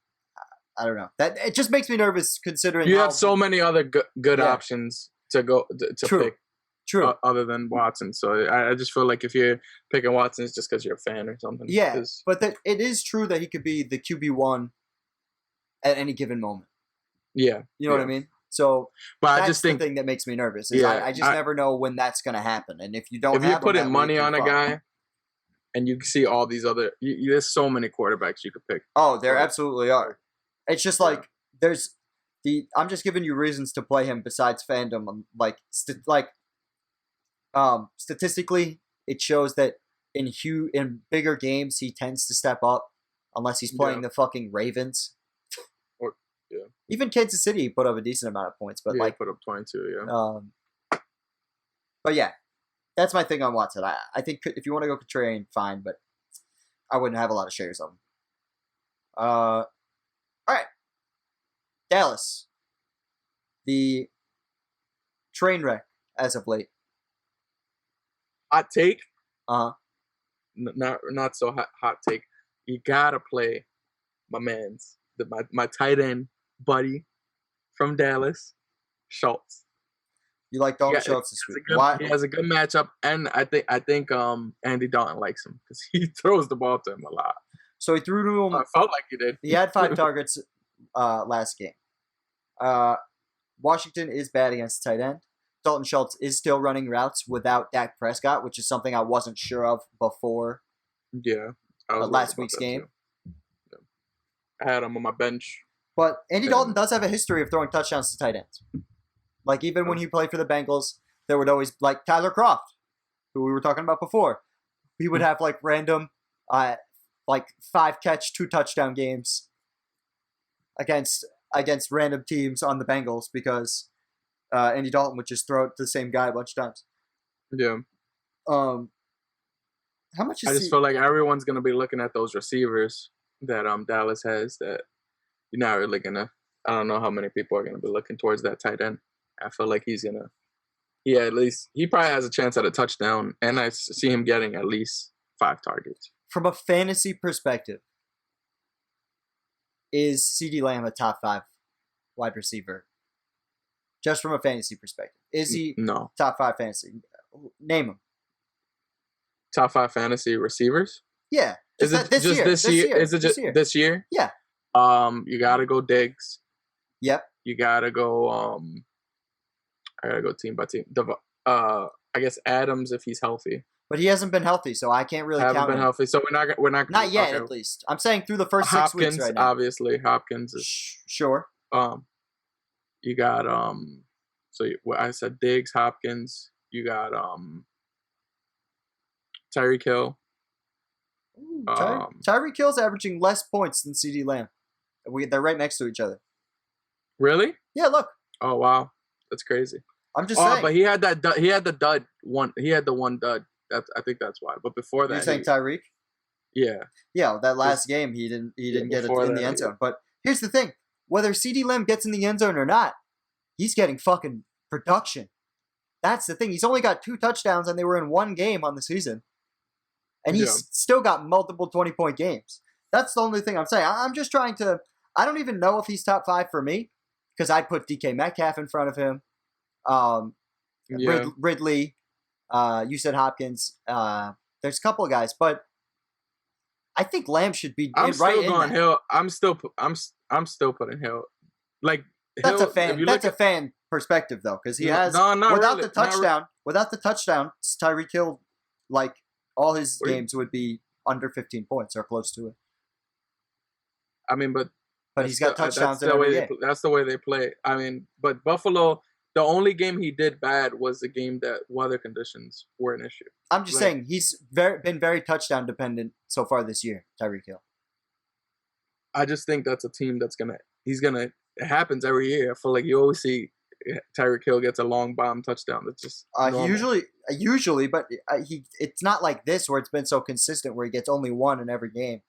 I don't know. That it just makes me nervous considering you have so many other good options to go to pick. True. Other than Watson, so I just feel like if you're picking Watson, it's just because you're a fan or something. Yeah, but it is true that he could be the QB1 at any given moment. Yeah, you know what I mean. So, but that's I just think the thing that makes me nervous. Is I just never know when that's going to happen, and if you don't, if you're putting money on a guy, and you see all these other, there's so many quarterbacks you could pick. Oh, there absolutely are. It's just like I'm just giving you reasons to play him besides fandom. Statistically, it shows that in bigger games he tends to step up, unless he's playing the fucking Ravens. Even Kansas City put up a decent amount of points, but put up 22. Yeah. But yeah, that's my thing on Watson. I think if you want to go contrarian, fine, but I wouldn't have a lot of shares of him. All right, Dallas, the train wreck as of late. Hot take? Not so hot take. You gotta play my man's my tight end buddy from Dallas, Schultz. You like Dalton Schultz this week? He has a good matchup, and I think Andy Dalton likes him because he throws the ball to him a lot. So he threw to him. I felt like he did. He had 5 targets last game. Washington is bad against tight end. Dalton Schultz is still running routes without Dak Prescott, which is something I wasn't sure of before. Yeah, last week's game. Yeah. I had him on my bench. But Andy Dalton does have a history of throwing touchdowns to tight ends. Like, even when he played for the Bengals, there would always, like, Tyler Kroft, who we were talking about before. He would have, like, random, 5-catch, 2-touchdown games against random teams on the Bengals because Andy Dalton would just throw it to the same guy a bunch of times. Yeah. How much is I just feel like everyone's going to be looking at those receivers that Dallas has that you're not really gonna. I don't know how many people are gonna be looking towards that tight end. I feel like he's gonna. Yeah, at least he probably has a chance at a touchdown, and I see him getting at least 5 targets. From a fantasy perspective, is CeeDee Lamb a top 5 wide receiver? Just from a fantasy perspective, is he no top 5 fantasy? Name him. Top 5 fantasy receivers? Yeah. Is it just this year? Is it just this year? Yeah. You gotta go Diggs. Yep. You gotta go. I gotta go team by team. I guess Adams if he's healthy. But he hasn't been healthy, so I can't really count him. Hasn't been healthy, so we're not. Not yet, at least. I'm saying through the first 6 weeks right now. Obviously, Hopkins is sure. You got I said Diggs, Hopkins. You got Tyreek Hill. Tyreek Hill's averaging less points than CeeDee Lamb. They're right next to each other. Really? Yeah, look. Oh wow, that's crazy. I'm just saying. But he had that. He had the dud one. He had the one dud. I think that's why. But before that, you're saying Tyreek? Yeah. Yeah, that last game he didn't get it in the end zone. But here's the thing: whether CeeDee Lamb gets in the end zone or not, he's getting fucking production. That's the thing. He's only got 2 touchdowns, and they were in 1 game on the season, and he's still got multiple 20-point games. That's the only thing I'm saying. I'm just trying to. I don't even know if he's top 5 for me because I'd put DK Metcalf in front of him. Ridley. You said Hopkins. There's a couple of guys, but I think Lamb should be I'm right still going Hill. I'm still putting Hill. Like that's Hill, a fan. That's a fan perspective though, because he has without the touchdown. Without the touchdown, Tyreek Hill, like all his games would be under 15 points or close to it. I mean, but he's got touchdowns in every game. That's the way they play. I mean, but Buffalo. The only game he did bad was the game that weather conditions were an issue. I'm just saying he's been very touchdown dependent so far this year, Tyreek Hill. I just think that's a team it happens every year. I feel like you always see Tyreek Hill gets a long bomb touchdown. That's just usually, but it's not like this where it's been so consistent where he gets only 1 in every game,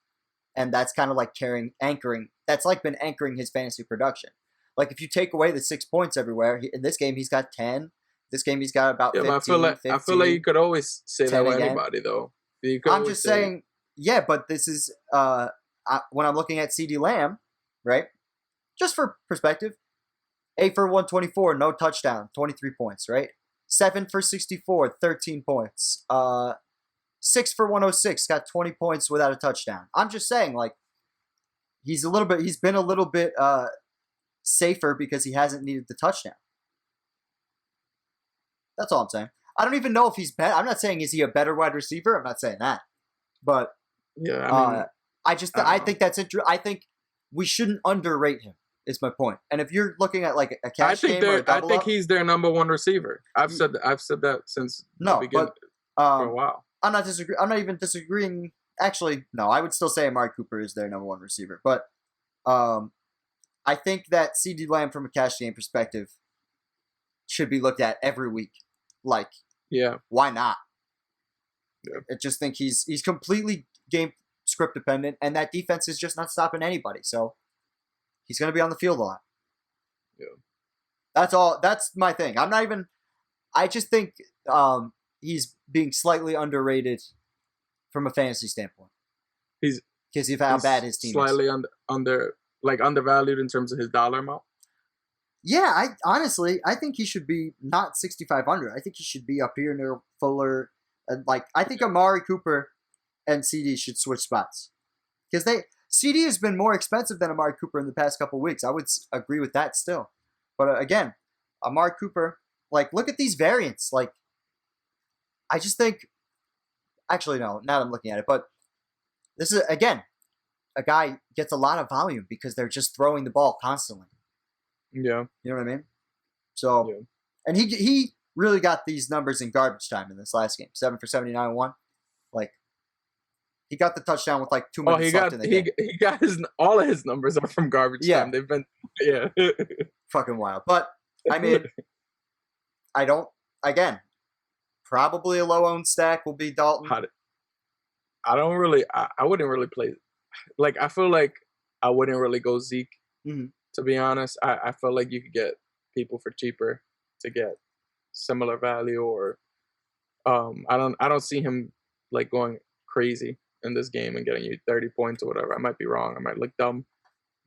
and that's kind of like anchoring. That's like been anchoring his fantasy production. Like, if you take away the 6 points everywhere, in this game he's got 10. This game he's got about 15, I feel like you could always say that with anybody, though. I'm just saying, yeah, but this is, when I'm looking at CeeDee Lamb, right, just for perspective, 8 for 124, no touchdown, 23 points, right? 7 for 64, 13 points. 6 for 106, got 20 points without a touchdown. I'm just saying, like, he's been a little bit safer because he hasn't needed the touchdown. That's all I'm saying. I don't even know if he's better. I'm not saying is he a better wide receiver. I'm not saying that. But yeah, I think that's interesting. I think we shouldn't underrate him. Is my point. And if you're looking at like a cash game or a double up, he's their number 1 receiver. I've said that since the beginning for a while. I'm not even disagreeing. Actually, no. I would still say Amari Cooper is their number 1 receiver. But I think that CeeDee Lamb from a cash game perspective should be looked at every week. Like, why not? Yeah. I just think he's completely game script dependent, and that defense is just not stopping anybody. So he's going to be on the field a lot. Yeah, that's all. That's my thing. I just think he's being slightly underrated from a fantasy standpoint. Because of how bad his team slightly is. Undervalued in terms of his dollar amount. Yeah, I think he should be not 6,500. I think he should be up here near Fuller. I think Amari Cooper and CD should switch spots because CD has been more expensive than Amari Cooper in the past couple of weeks. I would agree with that still, but again, Amari Cooper. Look at these variants. I just think. Actually, no. Now that I'm looking at it, but this is again. A guy gets a lot of volume because they're just throwing the ball constantly. Yeah. You know what I mean? So, and he really got these numbers in garbage time in this last game. 7 for 79 1. He got the touchdown with 2 minutes left in the game. He got all of his numbers are from garbage time. They've been, fucking wild. But, I mean, probably a low-owned stack will be Dalton. I wouldn't really play like I feel like I wouldn't really go Zeke. Mm-hmm. To be honest, I feel like you could get people for cheaper to get similar value, or I don't see him like going crazy in this game and getting you 30 points or whatever. I might be wrong. I might look dumb,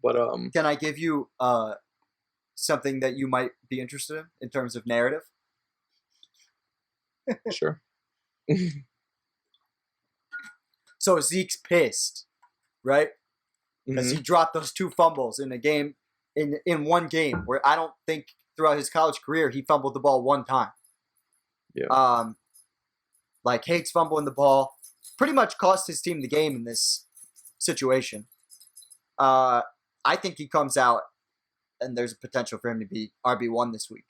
but Can I give you something that you might be interested in terms of narrative? Sure. So Zeke's pissed, right? Because he dropped those 2 fumbles in a game, in one game, where I don't think throughout his college career he fumbled the ball 1 time. Yeah. Like hates fumbling the ball. Pretty much cost his team the game in this situation. I think he comes out and there's a potential for him to be RB1 this week.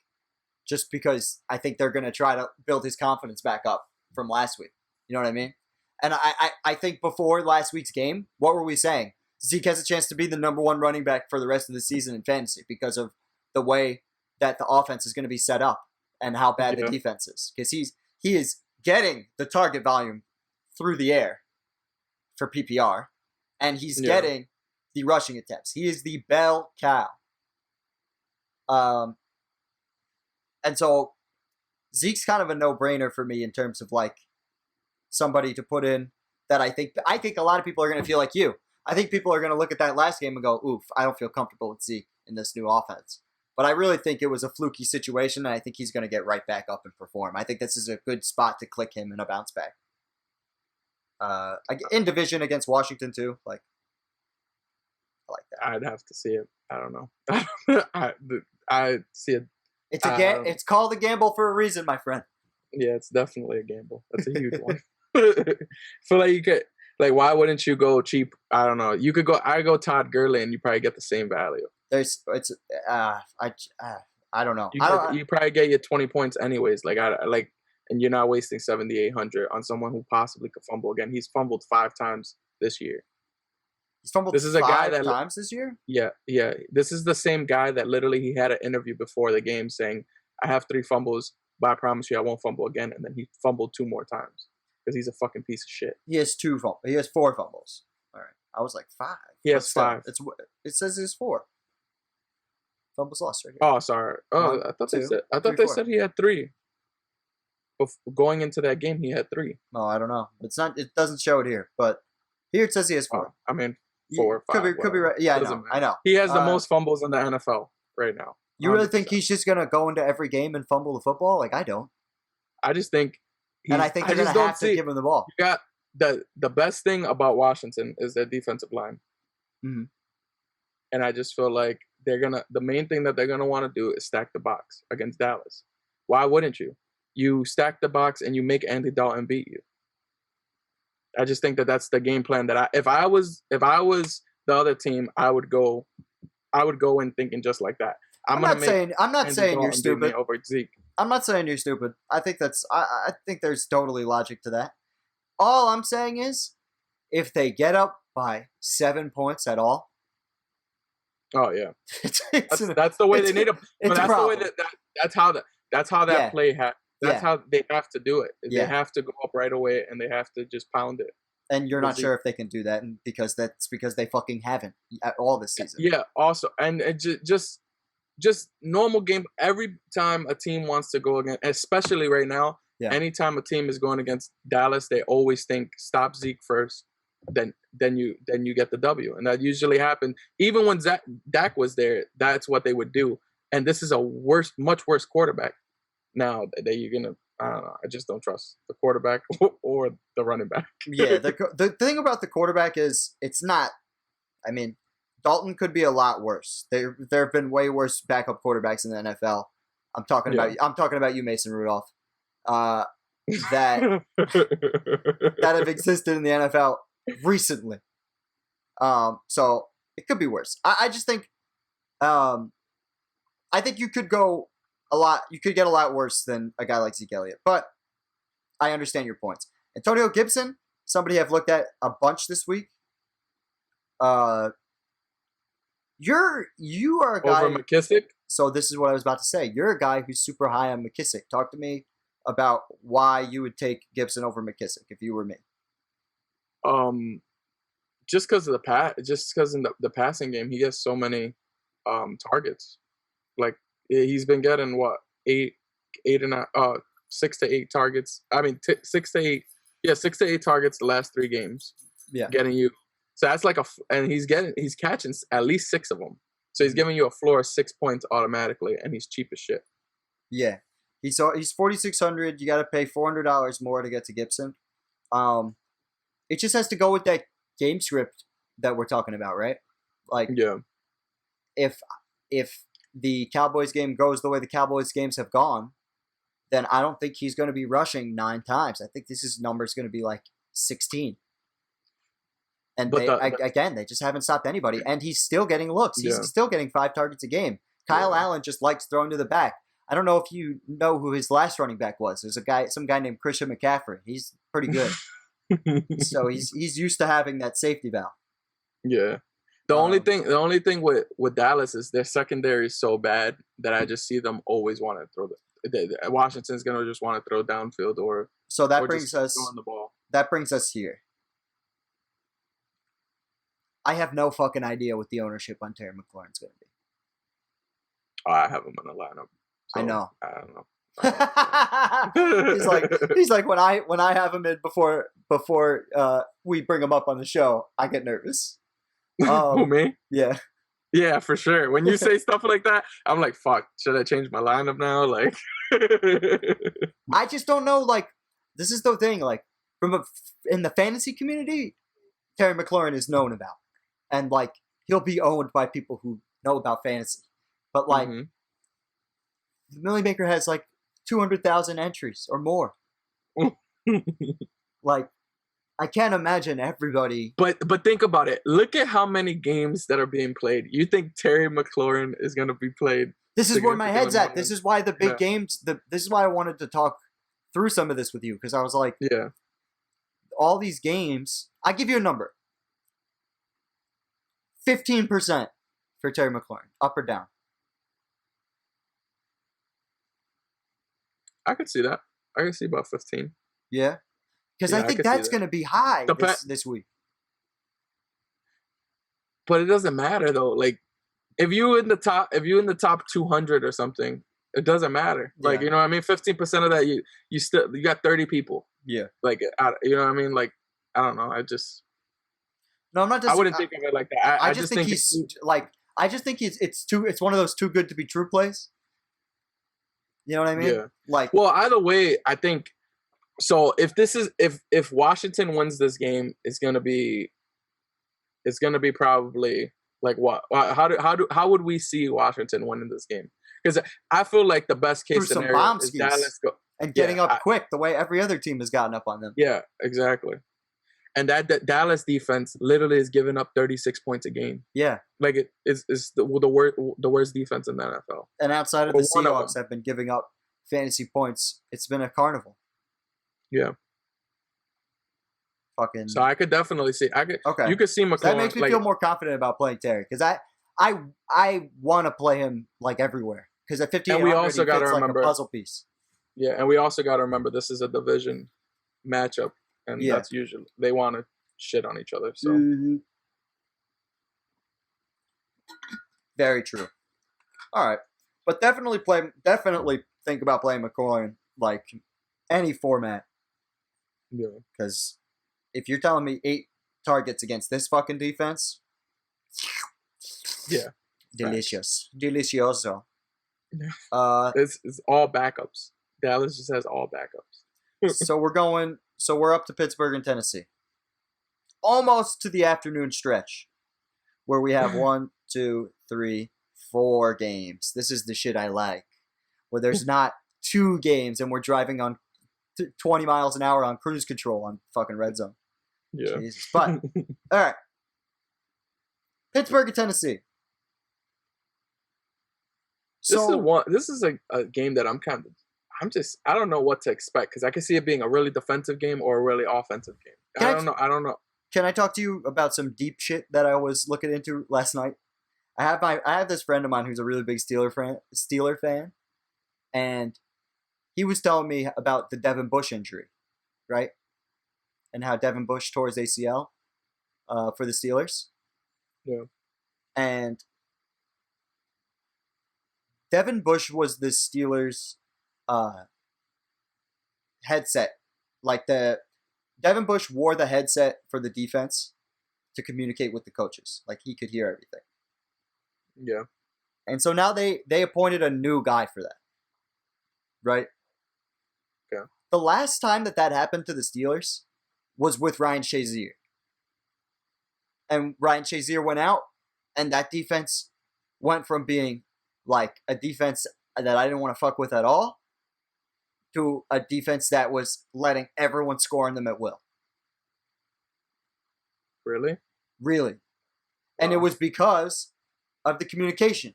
Just because I think they're going to try to build his confidence back up from last week. You know what I mean? And I think before last week's game, what were we saying? Zeke has a chance to be the number 1 running back for the rest of the season in fantasy because of the way that the offense is going to be set up and how bad the defense is. Because he is getting the target volume through the air for PPR, and he's getting the rushing attempts. He is the bell cow. And so Zeke's kind of a no-brainer for me in terms of like somebody to put in that I think a lot of people are going to feel like you. I think people are going to look at that last game and go, oof, I don't feel comfortable with Zeke in this new offense. But I really think it was a fluky situation, and I think he's going to get right back up and perform. I think this is a good spot to click him in a bounce back. In division against Washington too, like I like that. I'd have to see it. I don't know. I see it. It's called a gamble for a reason, my friend. Yeah, it's definitely a gamble. That's a huge one. Feel like you could, like, why wouldn't you go cheap? I don't know. You could go. I go Todd Gurley, and you probably get the same value. I don't know. You probably get your 20 points anyways. And you're not wasting 7,800 on someone who possibly could fumble again. He's fumbled 5 times this year. He's fumbled this is a guy that 5 times this year? Yeah. This is the same guy that literally he had an interview before the game saying, I have 3 fumbles, but I promise you I won't fumble again. And then he fumbled 2 more times because he's a fucking piece of shit. He has 2 fumbles. He has 4 fumbles. All right. I was like 5. He has 5. It says it's 4. Fumbles lost right here. Oh, sorry. Oh, I thought they said he had 3. Going into that game, he had 3. No, I don't know. It doesn't show it here, but here it says he has 4. I mean, 4 or 5. Could be right. Yeah, I know. He has the most fumbles in the NFL right now. You really think he's just gonna go into every game and fumble the football? Like, I don't. I just think. And I think they're gonna have to give him the ball. You got the best thing about Washington is their defensive line. Mm-hmm. And I just feel like the main thing that they're gonna want to do is stack the box against Dallas. Why wouldn't you? You stack the box and you make Andy Dalton beat you. I just think that's the game plan that if I was the other team, I would go in thinking just like that. I'm not saying you're stupid over Zeke. I'm not saying you're stupid. I think I think there's totally logic to that. All I'm saying is, if they get up by 7 points at all. Oh yeah, that's the way they need them. But that's the way that's how that play had. That's how they have to do it. They have to go up right away, and they have to just pound it. And you're not sure if they can do that, because they fucking haven't at all this season. Yeah. Also, and just normal game. Every time a team wants to go against, especially right now, anytime a team is going against Dallas, they always think stop Zeke first, then you get the W, and that usually happened. Even when Dak was there, that's what they would do. And this is a much worse quarterback. Now that you're gonna, I don't know. I just don't trust the quarterback or the running back. Yeah, the thing about the quarterback is it's not. I mean, Dalton could be a lot worse. There have been way worse backup quarterbacks in the NFL. I'm talking about you, Mason Rudolph. That have existed in the NFL recently. So it could be worse. I just think. I think you could go. You could get a lot worse than a guy like Zeke Elliott, but I understand your points. Antonio Gibson, somebody I've looked at a bunch this week. You are a guy over McKissick. So this is what I was about to say. You're a guy who's super high on McKissick. Talk to me about why you would take Gibson over McKissick if you were me. just because of in the passing game, he gets so many targets. Like he's been getting what 6 to 8 targets. I mean 6 to 8. Yeah, 6 to 8 targets the last 3 games. Yeah, getting you. So that's like and he's catching at least 6 of them. So he's giving you a floor of 6 points automatically, and he's cheap as shit. Yeah, he's $4,600. You got to pay $400 more to get to Gibson. It just has to go with that game script that we're talking about, right? Like, yeah, if the Cowboys game goes the way the Cowboys games have gone, then I don't think he's going to be rushing 9 times. I think this number is going to be like 16. And they just haven't stopped anybody. And he's still getting looks. He's still getting 5 targets a game. Kyle Allen just likes throwing to the back. I don't know if you know who his last running back was. There's some guy named Christian McCaffrey. He's pretty good. So he's used to having that safety valve. Yeah. The only thing with Dallas is their secondary is so bad that I just see them always want to throw Washington's gonna just want to throw downfield so that brings us throwing the ball. That brings us here. I have no fucking idea what the ownership on Terry McLaurin's going to be. Oh, I have him in the lineup. So I know. I don't know. he's like when I have him in before we bring him up on the show, I get nervous. Who, me? Yeah. Yeah, for sure. When you say stuff like that, I'm like, fuck, should I change my lineup now? Like, I just don't know. Like, this is the thing. Like, in the fantasy community, Terry McLaurin is known about. And, like, he'll be owned by people who know about fantasy. But, like, the Millie Maker has, like, 200,000 entries or more. Like, I can't imagine everybody. But think about it. Look at how many games that are being played. You think Terry McLaurin is going to be played? This is where my head's at. This is why the big games, this is why I wanted to talk through some of this with you. Because I was like, yeah, all these games, I give you a number. 15% for Terry McLaurin, up or down? I could see that. I could see about 15. Yeah? Because I think that's going to be high this week. But it doesn't matter though. Like, if you in the top 200 or something, it doesn't matter. Like, you know what I mean? 15% of that, you got 30 people. Yeah. Like, you know what I mean? Like, I don't know. No, I'm not. I wouldn't think of it like that. I just think he's like. I just think it's one of those too good to be true plays. You know what I mean? Yeah. Like, well, either way, I think. So if Washington wins this game, it's gonna be probably like what? How would we see Washington winning this game? Because I feel like the best case scenario is Dallas and getting up quick the way every other team has gotten up on them. Yeah, exactly. And that Dallas defense literally is giving up 36 points a game. Yeah, like it's the worst defense in the NFL. And outside of the Seahawks have been giving up fantasy points, it's been a carnival. Yeah. Fucking. So I could definitely see. Okay. You could see McLaurin. So that makes me feel more confident about playing Terry because I want to play him like everywhere because at 15, we also got to remember like a puzzle piece. Yeah, and we also got to remember this is a division matchup. And that's usually they want to shit on each other. So very true. All right, but definitely think about playing McLaurin like any format. Yeah. Because if you're telling me 8 targets against this fucking defense, yeah, delicioso. It's all backups. Dallas just has all backups. So we're up to Pittsburgh and Tennessee. Almost to the afternoon stretch. Where we have 1, 2, 3, 4 games. This is the shit I like. Where there's not 2 games and we're driving on 20 miles an hour on cruise control on fucking red zone. Yeah. Jesus. But, alright. Pittsburgh and Tennessee. This is a game that I don't know what to expect because I can see it being a really defensive game or a really offensive game. I don't know. Can I talk to you about some deep shit that I was looking into last night? I have this friend of mine who's a really big Steeler fan, and he was telling me about the Devin Bush injury, right? And how Devin Bush tore his ACL for the Steelers. Yeah. And Devin Bush was the Steelers' headset. Like Devin Bush wore the headset for the defense to communicate with the coaches. Like he could hear everything. Yeah. And so now they appointed a new guy for that. Right? Yeah. The last time that happened to the Steelers was with Ryan Shazier. And Ryan Shazier went out, and that defense went from being like a defense that I didn't want to fuck with at all to a defense that was letting everyone score on them at will. Really? Really. And Wow. it was because of the communication.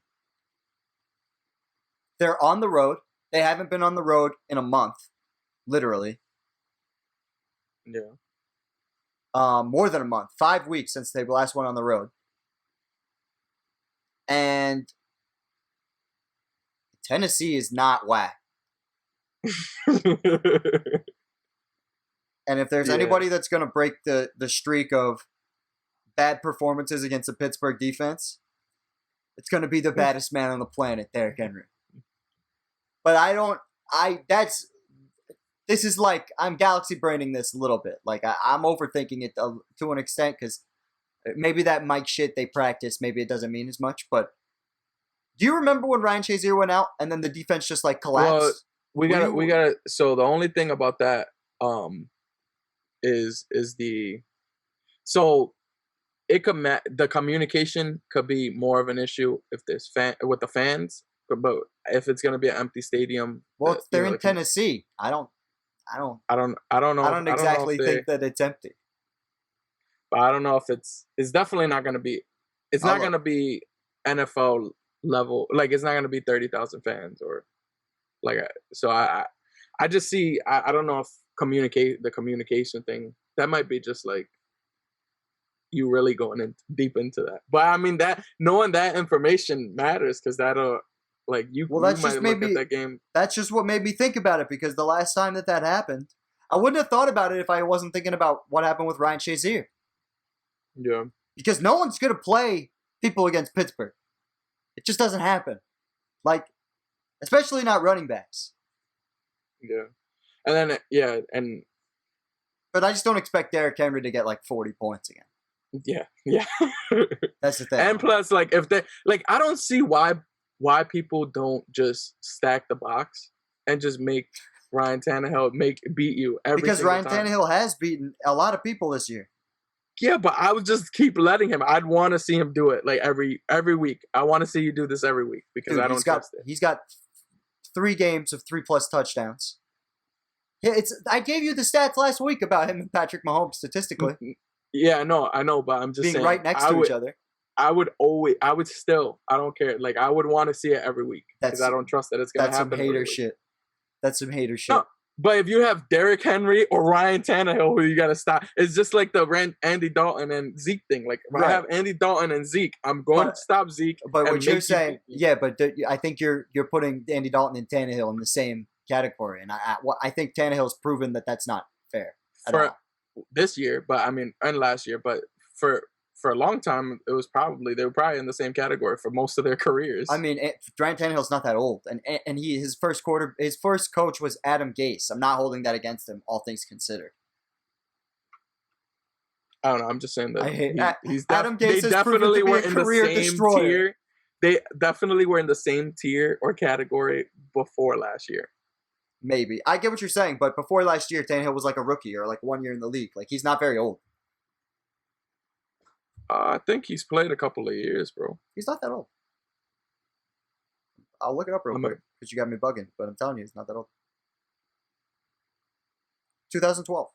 They're on the road. They haven't been on the road in a month, literally. Yeah. More than a month. 5 weeks since they last went on the road. And Tennessee is not whack. And if there's anybody that's going to break the streak of bad performances against the Pittsburgh defense, it's going to be the baddest man on the planet, Derrick Henry. But this is like, I'm galaxy braining this a little bit. Like, I'm overthinking it to an extent because maybe that Mike shit they practice, maybe it doesn't mean as much. But do you remember when Ryan Shazier went out and then the defense just like collapsed? Well, we gotta. So the only thing about that is the communication could be more of an issue if there's with the fans, but if it's gonna be an empty stadium. Well, they're in Tennessee. I don't know. I don't exactly think that it's empty. But I don't know if it's definitely not gonna be. It's not gonna be NFL level. Like it's not gonna be 30,000 fans or like. So I just see. I don't know if the communication thing that might be just like you really going in deep into that. But I mean that knowing that information matters because that'll like you. Well, that's you might just look maybe at that game. That's just what made me think about it because the last time that happened, I wouldn't have thought about it if I wasn't thinking about what happened with Ryan Shazier. Yeah. Because no one's going to play people against Pittsburgh. It just doesn't happen. Like, especially not running backs. Yeah. And then, But I just don't expect Derrick Henry to get like 40 points again. Yeah. That's the thing. And plus, like, if they, like, I don't see why people don't just stack the box and just make Ryan Tannehill beat you every because single Ryan time. Tannehill has beaten a lot of people this year. Yeah, but I would just keep letting him. I'd want to see him do it like every week. I want to see you do this every week because I don't trust it. He's got 3 games of 3+ touchdowns. I gave you the stats last week about him and Patrick Mahomes statistically. Yeah, I know, but I'm just being saying, right next to each other. I would still, I don't care. Like I would want to see it every week because I don't trust that it's gonna happen. That's some hater shit. That's some hater shit. No, but if you have Derrick Henry or Ryan Tannehill, who you gotta stop, it's just like the Andy Dalton and Zeke thing. Like if I have Andy Dalton and Zeke, I'm going to stop Zeke. But what you're saying, but I think you're putting Andy Dalton and Tannehill in the same category, and I think Tannehill's proven that that's not fair for this year. But I mean, and last year, but for a long time, they were probably in the same category for most of their careers. I mean, Ryan Tannehill's not that old, and his first coach was Adam Gase. I'm not holding that against him, all things considered. I don't know. I'm just saying that Adam Gase has proven to be a career destroyer. Tier. They definitely were in the same tier or category before last year. Maybe. I get what you're saying, but before last year, Tannehill was like a rookie or like 1 year in the league. Like he's not very old. I think he's played a couple of years, bro. He's not that old. I'll look it up real quick because you got me bugging, but I'm telling you, he's not that old. 2012.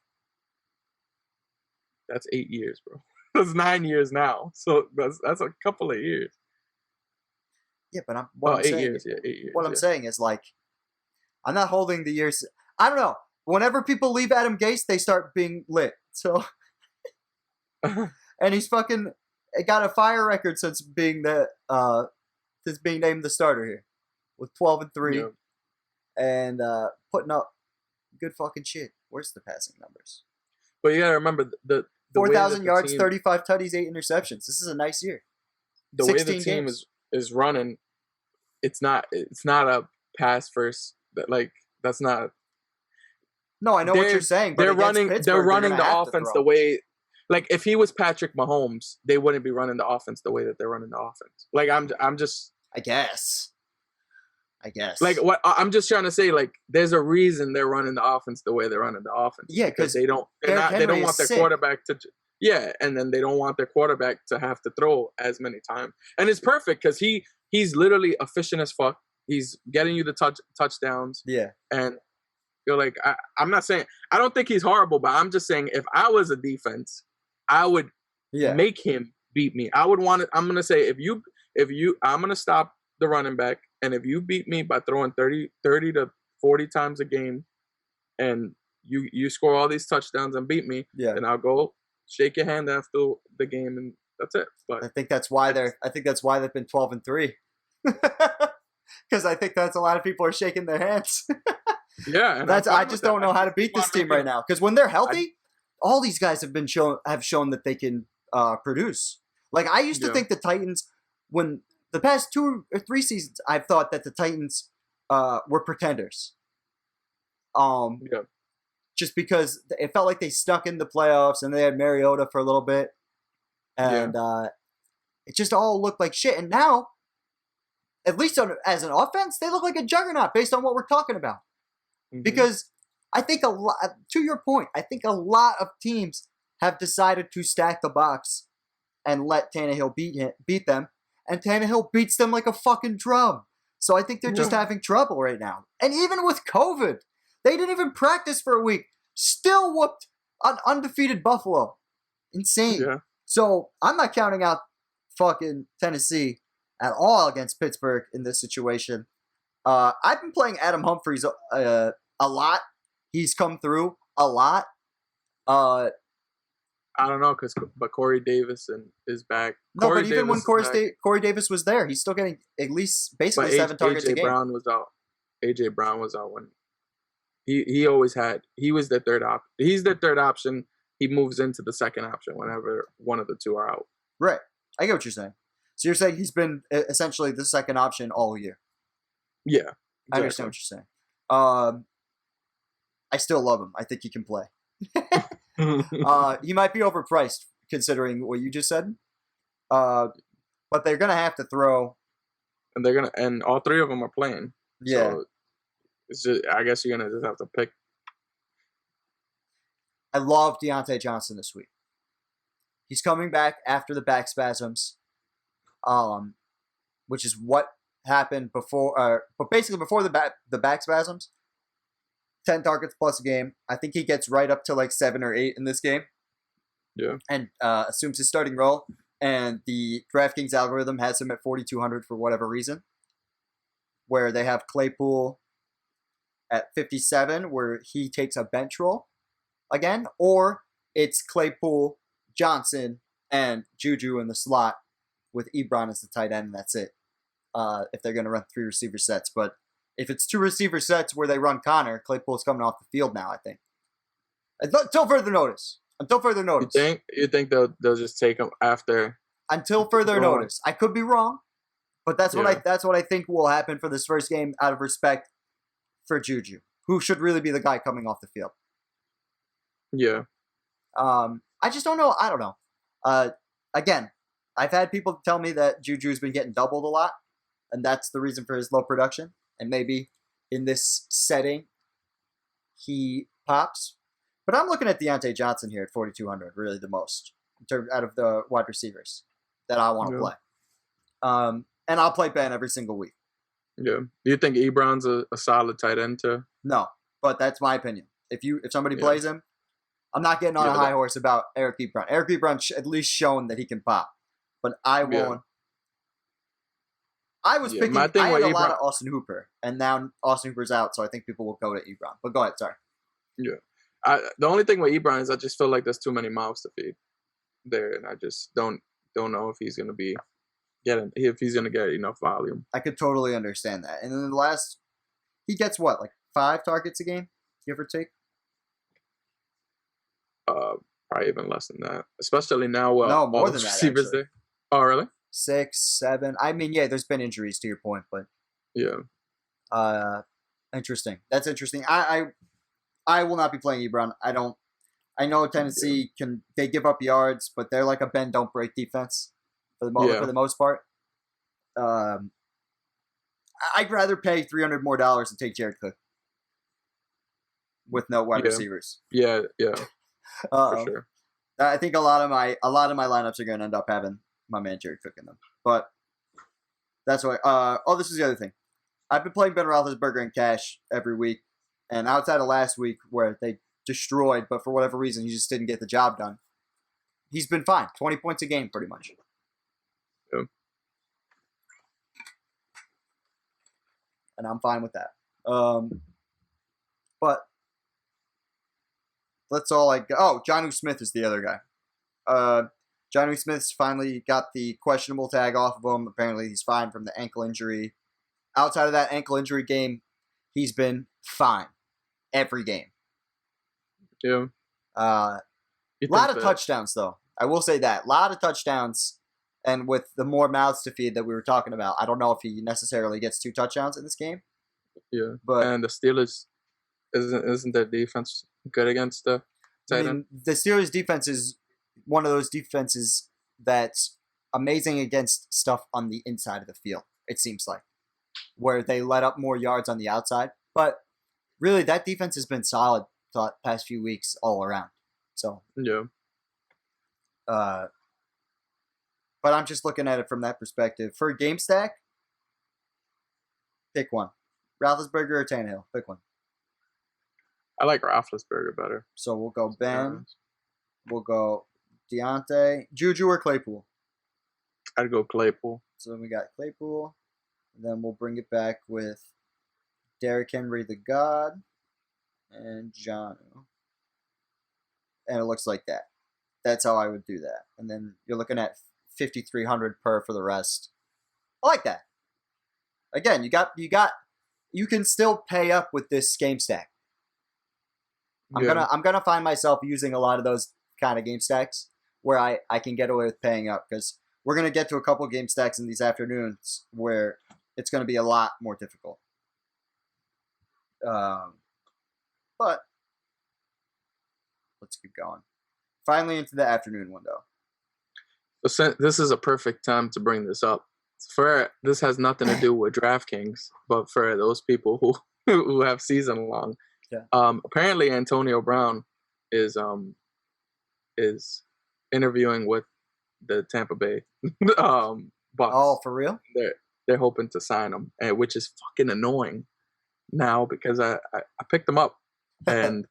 That's 8 years, bro. That's 9 years now. So that's a couple of years. Yeah, but I'm 8 years. Yeah, 8 years. What I'm saying is like, I'm not holding the years. I don't know. Whenever people leave Adam Gase, they start being lit. So, and he's fucking got a fire record since being named the starter here, with 12-3, and putting up good fucking shit. Where's the passing numbers? But you gotta remember the 4,000 yards, 35 tutties, 8 interceptions. This is a nice year. The way the team is running, it's not a pass first. That's not. No, I know what you're saying. But they're running the offense the way. Like if he was Patrick Mahomes, they wouldn't be running the offense the way that they're running the offense. Like I'm just. I guess. Like what I'm just trying to say, like there's a reason they're running the offense the way they're running the offense. Yeah, because they don't want their quarterback to. Yeah, and then they don't want their quarterback to have to throw as many times. And it's perfect because he's literally efficient as fuck. He's getting you the touchdowns. Yeah. And you're like, I'm not saying I don't think he's horrible, but I'm just saying if I was a defense, I would make him beat me. I would want it. I'm gonna say if you I'm gonna stop the running back, and if you beat me by throwing 30 to 40 times a game, and you score all these touchdowns and beat me, then I'll go shake your hand after the game, and that's it. But I think that's why they've been 12-3. Because I think that's a lot of people are shaking their hands. Yeah, and I just don't know how to beat this team right now. Because when they're healthy, all these guys have shown that they can produce. Like I used to think the Titans, when the past 2 or 3 seasons, I've thought that the Titans were pretenders. Just because it felt like they stuck in the playoffs and they had Mariota for a little bit, and it just all looked like shit. And now, at least as an offense, they look like a juggernaut based on what we're talking about. Mm-hmm. Because I think to your point, I think a lot of teams have decided to stack the box and let Tannehill beat them, and Tannehill beats them like a fucking drum. So I think they're just having trouble right now. And even with COVID, they didn't even practice for a week. Still whooped an undefeated Buffalo. Insane. Yeah. So I'm not counting out fucking Tennessee at all against Pittsburgh in this situation. I've been playing Adam Humphries a lot. He's come through a lot. I don't know, but Corey Davis is back. No, but even when Corey Davis was there, he's still getting at least basically 7 targets a game. AJ Brown was out when he always had. He was the third option. He's the third option. He moves into the second option whenever one of the two are out. Right. I get what you're saying. So you're saying he's been essentially the second option all year. Yeah. Exactly. I understand what you're saying. I still love him. I think he can play. He might be overpriced considering what you just said. But they're gonna have to throw. And all 3 of them are playing. Yeah. So it's just, I guess you're gonna just have to pick. I love Deontay Johnson this week. He's coming back after the back spasms, which is what happened before. But basically before the back spasms, 10 targets plus a game. I think he gets right up to like 7 or 8 in this game. Yeah. And assumes his starting role. And the Draftkings algorithm has him at 4,200 for whatever reason. Where they have Claypool at 57, where he takes a bench role again. Or it's Claypool, Johnson, and Juju in the slot with Ebron as the tight end, and that's it. If they're going to run 3 receiver sets. But if it's 2 receiver sets where they run Connor, Claypool's coming off the field now, I think. Until further notice. You think they'll just take him after? Until further notice. I could be wrong, but that's what I think will happen for this first game out of respect for Juju, who should really be the guy coming off the field. Yeah. I just don't know. I don't know. Again, I've had people tell me that Juju's been getting doubled a lot, and that's the reason for his low production. And maybe in this setting, he pops. But I'm looking at Deontay Johnson here at 4,200, really the most out of the wide receivers that I want to play. And I'll play Ben every single week. Yeah. Do you think Ebron's a solid tight end too? No, but that's my opinion. If somebody plays him, I'm not getting on a high horse about Eric Ebron. Eric Ebron's at least shown that he can pop. But I won't. I was picking. I had a lot of Austin Hooper, and now Austin Hooper's out, so I think people will go to Ebron. But go ahead, sorry. Yeah. The only thing with Ebron is I just feel like there's too many mouths to feed there, and I just don't know if he's gonna get enough volume. I could totally understand that. And then the last, he gets what, like 5 targets a game, give or take. Probably even less than that, especially now. No, more all than those that, receivers actually. there. Oh, really? 6, 7. I mean, yeah, there's been injuries to your point, but yeah. Interesting. That's interesting. I will not be playing Ebron. I know Tennessee they give up yards, but they're like a bend don't break defense for the most part. I'd rather pay $300 more and take Jared Cook with no wide receivers. Yeah. For sure. I think a lot of my lineups are going to end up having my man Jared Cook in them, but that's why. This is the other thing. I've been playing Ben Roethlisberger in cash every week, and outside of last week where they destroyed, but for whatever reason he just didn't get the job done. He's been fine, 20 points a game pretty much. Yeah. And I'm fine with that. But that's all I got. Oh, Jonnu Smith is the other guy. Jonnu Smith's finally got the questionable tag off of him. Apparently he's fine from the ankle injury. Outside of that ankle injury game, he's been fine every game. Yeah. A lot of touchdowns, though. I will say that. A lot of touchdowns. And with the more mouths to feed that we were talking about, I don't know if he necessarily gets 2 touchdowns in this game. Yeah. But and the Steelers, isn't their defense good against the tight end? The Steelers' defense is one of those defenses that's amazing against stuff on the inside of the field, it seems like, where they let up more yards on the outside. But really, that defense has been solid the past few weeks all around. So yeah. But I'm just looking at it from that perspective. For a game stack, pick one. Roethlisberger or Tannehill, pick one. I like Roethlisberger better. So we'll go Ben. We'll go Deontay. Juju or Claypool? I'd go Claypool. So we got Claypool. And then we'll bring it back with Derrick Henry the God and Jonnu. And it looks like that. That's how I would do that. And then you're looking at 5,300 per for the rest. I like that. Again, you can still pay up with this game stack. I'm gonna find myself using a lot of those kind of game stacks where I can get away with paying up, because we're gonna get to a couple game stacks in these afternoons where it's gonna be a lot more difficult. But let's keep going. Finally into the afternoon window. This is a perfect time to bring this up. This has nothing to do with Draftkings, but for those people who have season long, apparently Antonio Brown is interviewing with the Tampa Bay Bucks. Oh, for real? They're hoping to sign him, which is fucking annoying now, because I picked him up and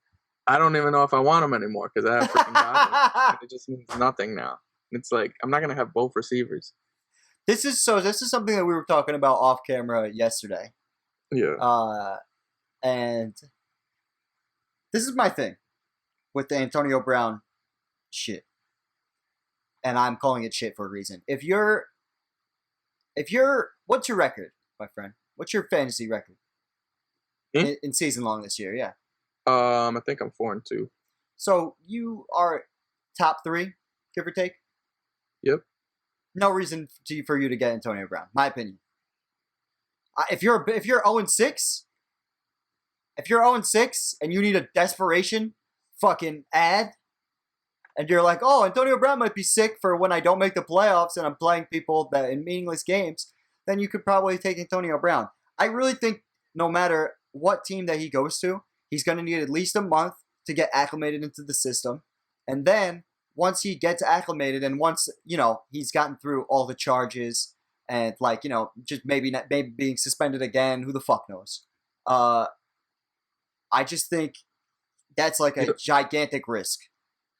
I don't even know if I want him anymore because I have freaking got him. It just means nothing now. It's like I'm not gonna have both receivers. This is something that we were talking about off camera yesterday. Yeah. And this is my thing with the Antonio Brown shit. And I'm calling it shit for a reason. If you're what's your record, my friend? What's your fantasy record? In season long this year, yeah. I think I'm 4-2. So you are top 3, give or take? Yep. No reason for you to get Antonio Brown, my opinion. If you're 0-6, if you're 0-6 and you need a desperation fucking ad, and you're like, oh, Antonio Brown might be sick for when I don't make the playoffs and I'm playing people that in meaningless games, then you could probably take Antonio Brown. I really think no matter what team that he goes to, he's going to need at least a month to get acclimated into the system. And then once he gets acclimated and once, he's gotten through all the charges and just maybe being suspended again, who the fuck knows? I just think that's like a gigantic risk.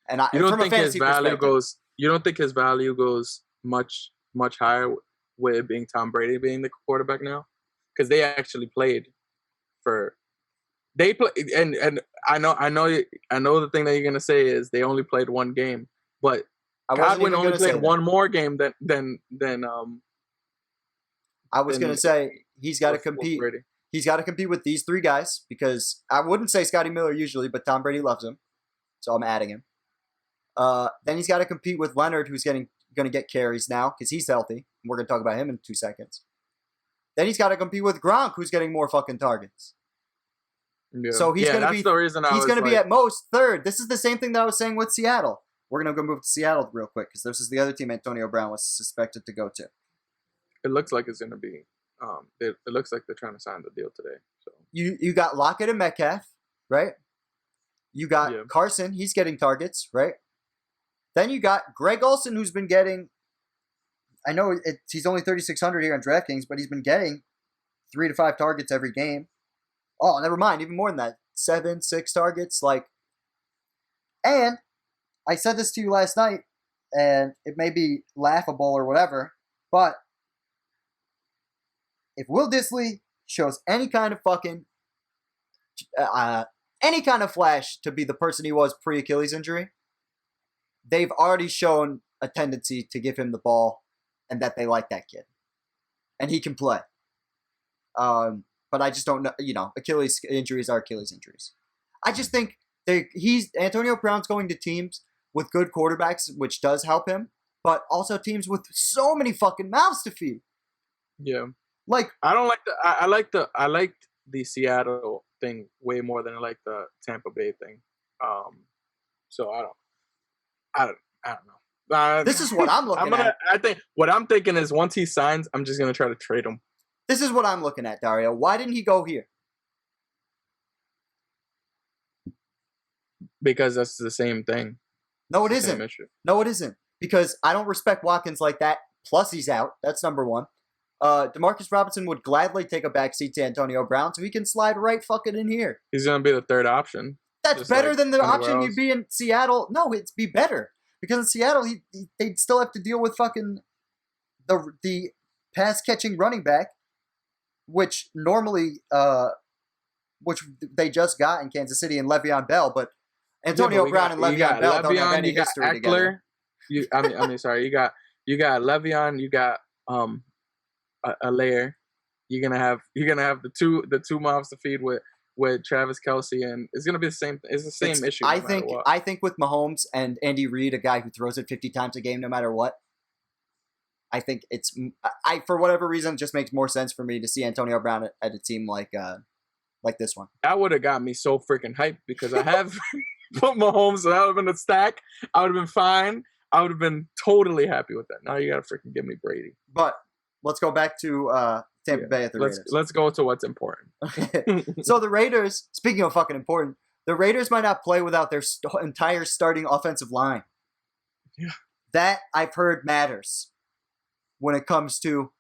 And you don't think his value goes? You don't think his value goes much higher with it being Tom Brady being the quarterback now? Because they actually played for. They play, and I know the thing that you're gonna say is they only played one game, but Godwin only played one more game than I was gonna say he's got to compete. He's got to compete with these 3 guys because I wouldn't say Scotty Miller usually, but Tom Brady loves him, so I'm adding him. Then he's got to compete with Leonard, who's going to get carries now because he's healthy. We're going to talk about him in 2 seconds. Then he's got to compete with Gronk, who's getting more fucking targets. Yeah. So he's going to be. The reason he's going to be at most third. This is the same thing that I was saying with Seattle. We're going to go move to Seattle real quick because this is the other team Antonio Brown was suspected to go to. It looks like it's going to be. It looks like they're trying to sign the deal today. So you got Lockett and Metcalf, right? You got Carson. He's getting targets, right? Then you got Greg Olsen, who's been getting. I know he's only 3,600 here on DraftKings, but he's been getting 3 to 5 targets every game. Oh, never mind, even more than that, 7, 6 targets, like. And I said this to you last night, and it may be laughable or whatever, but if Will Dissly shows any kind of fucking, any kind of flash to be the person he was pre-Achilles injury, they've already shown a tendency to give him the ball and that they like that kid. And he can play. But I just don't know, Achilles injuries are Achilles injuries. I just think Antonio Brown's going to teams with good quarterbacks, which does help him, but also teams with so many fucking mouths to feed. Yeah. Like I don't like I liked the Seattle thing way more than I like the Tampa Bay thing. So I don't know. This is what I'm looking at. I think what I'm thinking is once he signs, I'm just gonna try to trade him. This is what I'm looking at, Dario. Why didn't he go here? Because that's the same thing. No, it isn't. No, it isn't. Because I don't respect Watkins like that. Plus, he's out. That's number one. Demarcus Robinson would gladly take a backseat to Antonio Brown, so he can slide right fucking in here. He's gonna be the third option. That's better than the option you'd be in Seattle. No, it'd be better. Because in Seattle, they'd still have to deal with fucking the pass-catching running back, which normally, which they just got in Kansas City and Le'Veon Bell, but Antonio Brown and Le'Veon Bell don't have any history together. I mean, sorry, you got Le'Veon, you got a layer. You're gonna have the two mouths to feed with Travis Kelce, and it's gonna be the same. It's the same issue. I think with Mahomes and Andy Reid, a guy who throws it 50 times a game, no matter what. I think for whatever reason, it just makes more sense for me to see Antonio Brown at a team like this one. That would have got me so freaking hyped because I have put Mahomes, so that would have been a stack. I would have been fine. I would have been totally happy with that. Now you gotta freaking give me Brady. But let's go back to Tampa Bay at the Raiders. Let's go to what's important. So the Raiders, speaking of fucking important, the Raiders might not play without their entire starting offensive line. Yeah. That I've heard matters when it comes to,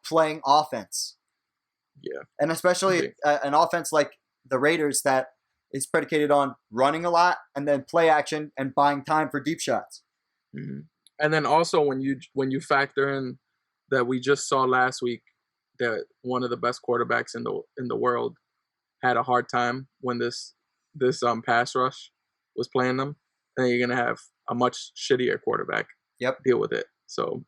playing offense. Yeah. And especially an offense like the Raiders that is predicated on running a lot and then play action and buying time for deep shots. Mm-hmm. And then also when you factor in that we just saw last week that one of the best quarterbacks in the world had a hard time when this pass rush was playing them, and you're gonna have a much shittier quarterback deal with it. So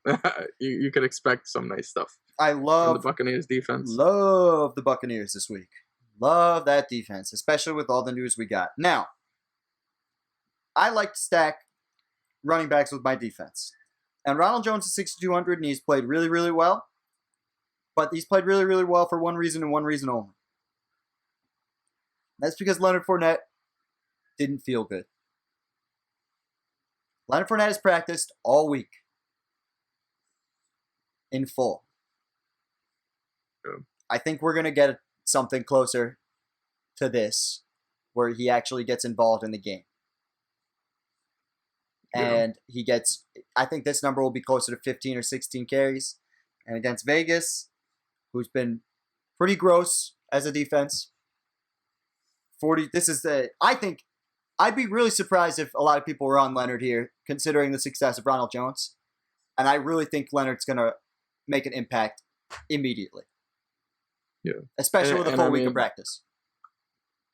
you could expect some nice stuff. I love the Buccaneers defense. Love the Buccaneers this week. Love that defense, especially with all the news we got. Now, I like to stack running backs with my defense. And Ronald Jones is 6,200, and he's played really, really well. But he's played really, really well for one reason and one reason only. That's because Leonard Fournette didn't feel good. Leonard Fournette has practiced all week in full. Yeah. I think we're going to get something closer to this where he actually gets involved in the game. And he gets, I think this number will be closer to 15 or 16 carries. And against Vegas, who's been pretty gross as a defense, 40, I think, I'd be really surprised if a lot of people were on Leonard here, considering the success of Ronald Jones. And I really think Leonard's going to make an impact immediately. Yeah. Especially with a full week of practice.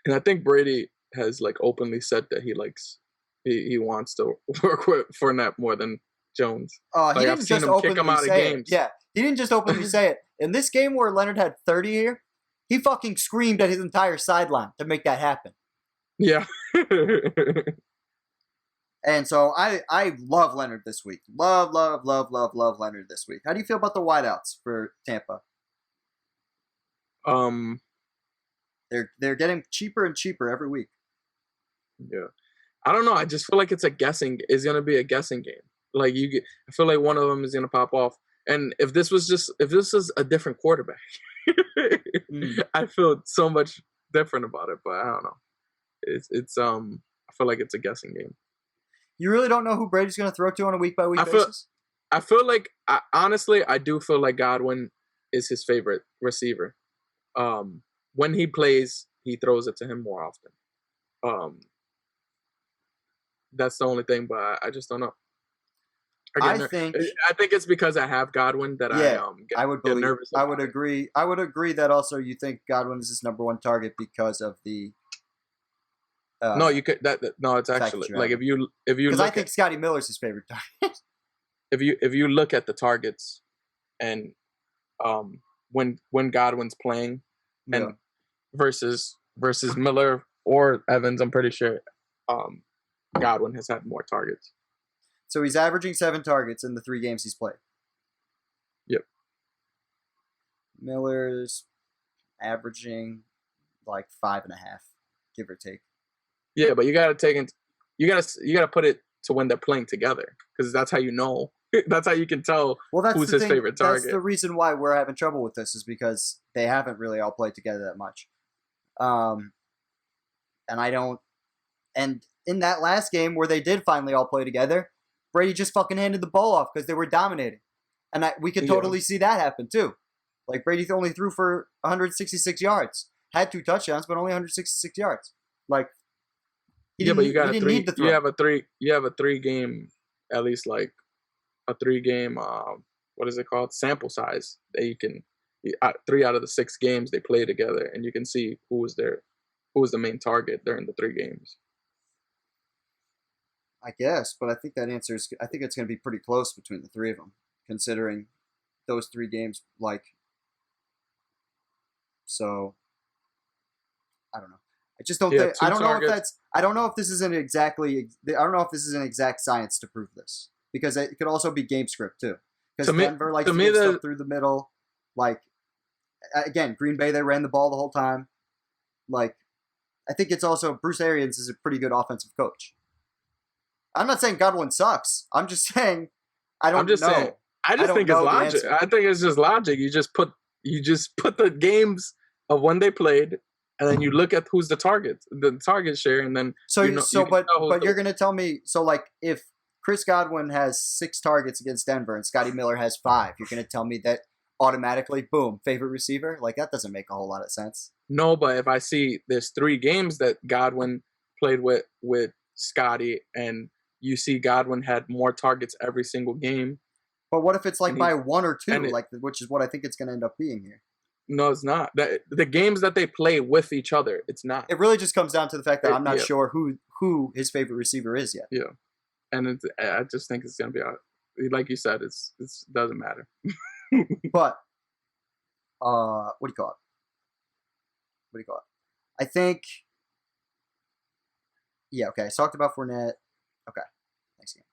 And I think Brady has openly said that he wants to work with Fournette more than Jones. He didn't just openly say it. Yeah, he didn't just openly say it. In this game where Leonard had 30 here, he fucking screamed at his entire sideline to make that happen. Yeah. And so I love Leonard this week. Love Leonard this week. How do you feel about the wideouts for Tampa? They're getting cheaper and cheaper every week. Yeah. I don't know. I just feel like it's gonna be a guessing game. Like I feel like one of them is gonna pop off. And if this was a different quarterback, I feel so much different about it. But I don't know. I feel like it's a guessing game. You really don't know who Brady's gonna throw to on a week by week basis? I feel like honestly, I do feel like Godwin is his favorite receiver. When he plays, he throws it to him more often. That's the only thing, but I just don't know. I think it's because I have Godwin that I would get nervous. I would agree. I would agree that also you think Godwin is his number one target because of the. No, you could no. It's actually like if you because I think Scotty Miller's his favorite target. if you look at the targets, and when Godwin's playing, and versus Miller or Evans, I'm pretty sure Godwin has had more targets. So he's averaging 7 targets in the 3 games he's played. Yep. Miller's averaging like 5.5, give or take. Yeah, but you gotta put it to when they're playing together, because that's how you know. That's how you can tell who's his favorite target. That's the reason why we're having trouble with this, is because they haven't really all played together that much. And in that last game where they did finally all play together, Brady just fucking handed the ball off because they were dominating. And we could totally see that happen too. Like, Brady only threw for 166 yards. Had 2 touchdowns, but only 166 yards. Like, but you got you have a 3-game, at least like a 3-game, what is it called? Sample size that you can, 3 out of the 6 games they play together, and you can see who was the main target during the 3 games. I guess, but I think I think it's going to be pretty close between the 3 of them, considering those 3 games. Like, so I don't know. I just don't think. I don't know if that's. I don't know if this is an exact science to prove this, because it could also be game script too. Because Denver likes to get stuff through the middle. Like, again, Green Bay, they ran the ball the whole time. Like, I think it's also Bruce Arians is a pretty good offensive coach. I'm not saying Godwin sucks. I'm just saying I don't know. Saying, I just think it's logic. I think it's just logic. You just put the games of when they played, and then you look at who's the target share, and then but you're gonna tell me, so like, if Chris Godwin has 6 targets against Denver and Scotty Miller has 5, you're gonna tell me that automatically, boom, favorite receiver? Like, that doesn't make a whole lot of sense. No, but if I see there's 3 games that Godwin played with Scotty, and you see Godwin had more targets every single game. But what if it's like by 1 or 2, which is what I think it's going to end up being here? No, it's not. The games that they play with each other, it's not. It really just comes down to the fact that I'm not sure who his favorite receiver is yet. Yeah, and I just think it's going to be, like you said, it doesn't matter. But what do you call it? I think. Yeah, okay. I talked about Fournette. Okay. Next game.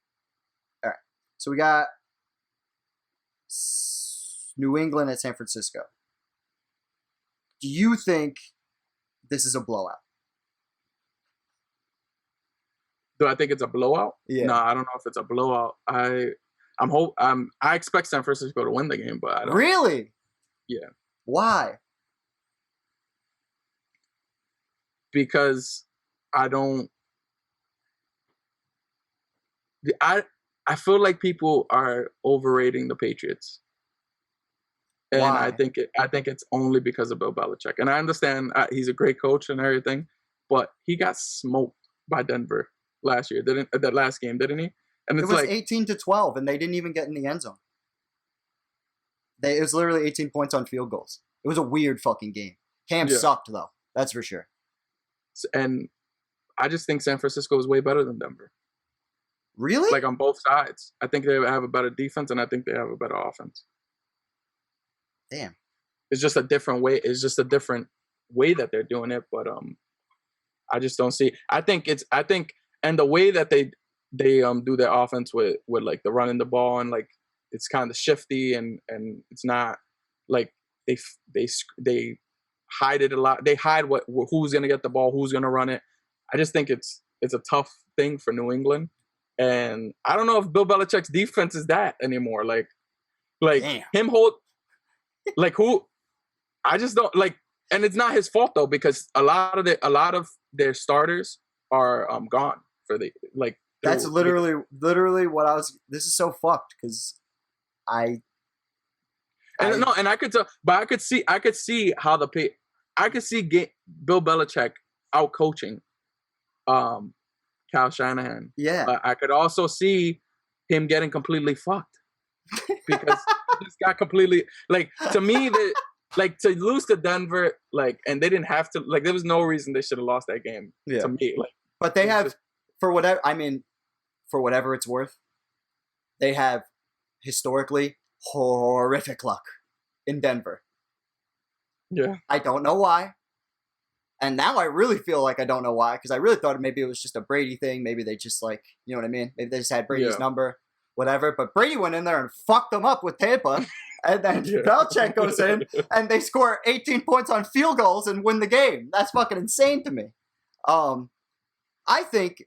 All right. So we got New England at San Francisco. Do you think this is a blowout? Do I think it's a blowout? Yeah. No, I don't know if it's a blowout. I expect San Francisco to win the game, but I don't. Really? Yeah. Why? Because I feel like people are overrating the Patriots. And why? I think it's only because of Bill Belichick. And I understand he's a great coach and everything, but he got smoked by Denver last year. That last game, didn't he? And it was 18-12, and they didn't even get in the end zone. It was literally 18 points on field goals. It was a weird fucking game. Cam sucked, though. That's for sure. And I just think San Francisco is way better than Denver. Really? Like, on both sides. I think they have a better defense, and I think they have a better offense. Damn. It's just a different way. It's just a different way that they're doing it, but I just don't see. And the way that they do their offense with like the running the ball, and like it's kind of shifty, and it's not like they hide it a lot. They hide who's gonna get the ball, who's gonna run it. I just think it's a tough thing for New England, and I don't know if Bill Belichick's defense is that anymore. Like Damn. him hold like who. I just don't like, and it's not his fault though, because a lot of their starters are gone for the like. That's literally what I was. This is so fucked because I could tell, but I could see how I could see Bill Belichick out coaching Kyle Shanahan. Yeah. But I could also see him getting completely fucked because he just got completely like, to me, like to lose to Denver, like, and they didn't have to, like, there was no reason they should have lost that game. Yeah. To me, like, but they have for whatever it's worth, they have historically horrific luck in Denver. Yeah. I don't know why. And now I really feel like I don't know why, because I really thought maybe it was just a Brady thing. Maybe they just, like, you know what I mean? Maybe they just had Brady's number, whatever. But Brady went in there and fucked them up with Tampa. And then Belichick goes in and they score 18 points on field goals and win the game. That's fucking insane to me. I think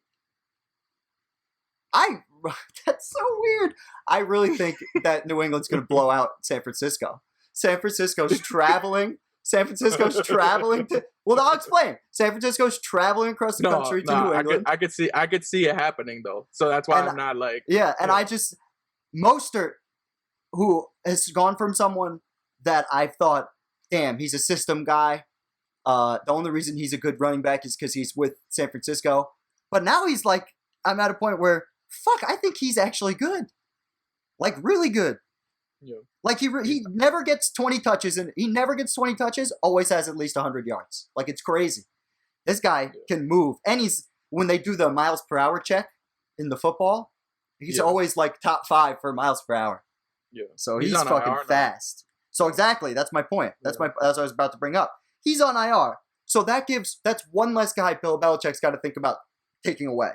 that's so weird. I really think that New England's going to blow out San Francisco. San Francisco's traveling to. Well, I'll explain. San Francisco's traveling across the country to New England. I could see it happening though. So that's why I'm not like. Yeah, and I just Mostert, who has gone from someone that I thought, damn, he's a system guy. The only reason he's a good running back is because he's with San Francisco. But now he's like, I'm at a point where, fuck, I think he's actually good. Like, really good. Yeah. Like, he never gets 20 touches, and he never gets 20 touches, always has at least 100 yards. Like, it's crazy. This guy can move. And when they do the miles per hour check in the football, he's always, like, top 5 for miles per hour. Yeah. So he's fucking fast. So exactly, that's my point. That's what I was about to bring up. He's on IR. So that's one less guy Bill Belichick's got to think about taking away.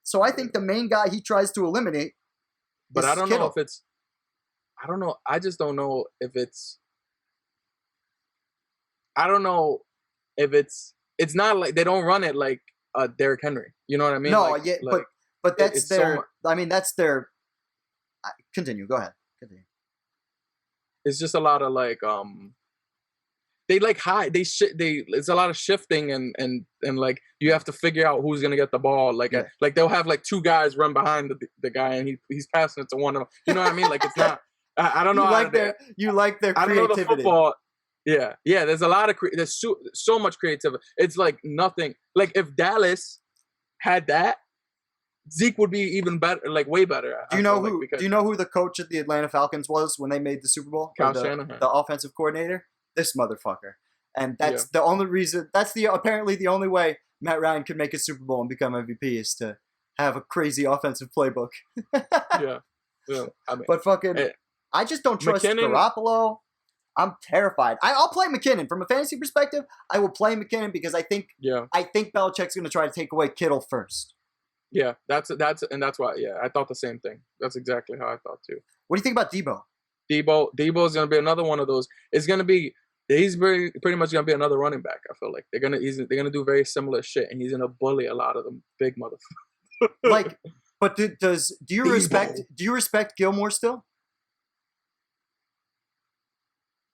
So I think the main guy he tries to eliminate. But I don't Kittle. know if it's. I don't know. I just don't know if it's. I don't know if it's. It's not like they don't run it like Derrick Henry. You know what I mean? No, like, but that's their. I mean, that's their. Continue. Go ahead. Continue. It's just a lot of like they like hide. It's a lot of shifting and like you have to figure out who's gonna get the ball. Like like they'll have like 2 guys run behind the guy and he's passing it to one of them. You know what I mean? Like it's not. I don't know. You like their creativity. I don't know the football. Yeah. There's a lot of there's so much creativity. It's like nothing. Like if Dallas had that, Zeke would be even better, like way better. Do you know who the coach of the Atlanta Falcons was when they made the Super Bowl? Kyle Shanahan, the offensive coordinator. This motherfucker, and that's the only reason. That's apparently the only way Matt Ryan could make a Super Bowl and become MVP is to have a crazy offensive playbook. I mean, but fucking, I just don't trust Garoppolo. I'm terrified. I'll play McKinnon from a fantasy perspective. I will play McKinnon because I think Belichick's going to try to take away Kittle first. Yeah, that's why. Yeah, I thought the same thing. That's exactly how I thought too. What do you think about Debo? Debo is going to be another one of those. It's going to be. He's pretty much going to be another running back. I feel like they're gonna do very similar shit, and he's going to bully a lot of them big motherfuckers. Like, but do you respect Gilmore still?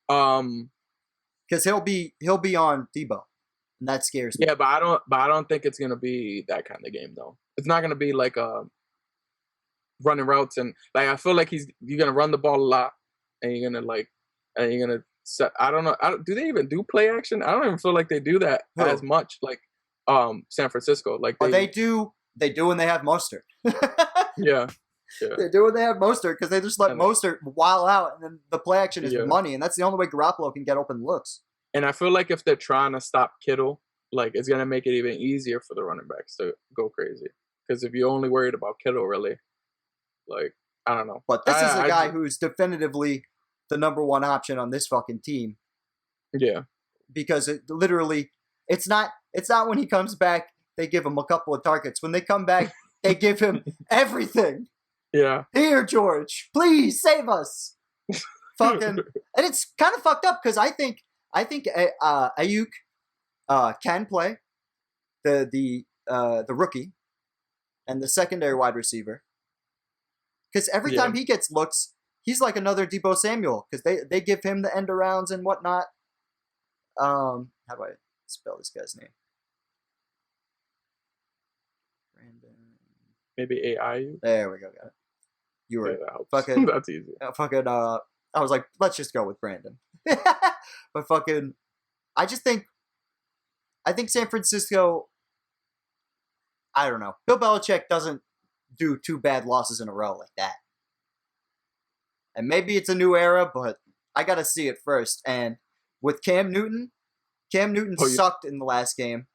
Because he'll be on Debo, and that scares me. Yeah, but I don't think it's going to be that kind of game though. It's not going to be like running routes and like I feel like you're going to run the ball a lot, and you're going to set. I don't know. Do they even do play action? I don't even feel like they do that as much. Like San Francisco, like they do. They do when they have Mostert. Yeah. They do when they have Mostert because they just let Mostert while out, and then the play action is money, and that's the only way Garoppolo can get open looks. And I feel like if they're trying to stop Kittle, like it's gonna make it even easier for the running backs to go crazy. Because if you're only worried about Kittle, really, like I don't know. But this is a guy who's definitively the number one option on this fucking team. Yeah. Because it's not when he comes back they give him a couple of targets. When they come back, They give him everything. Yeah. Here, George, please save us. Fucking, and it's kind of fucked up because I think Ayuk can play the rookie and the secondary wide receiver because every time he gets looks, he's like another Deebo Samuel because they give him the end arounds and whatnot. How do I spell this guy's name? Brandon. Maybe AI. There we go. Got it. You were fucking. That's easy. Fucking. I was like, let's just go with Brandon. But fucking, I think San Francisco. I don't know. Bill Belichick doesn't do 2 bad losses in a row like that. And maybe it's a new era, but I gotta see it first. And with Cam Newton sucked in the last game.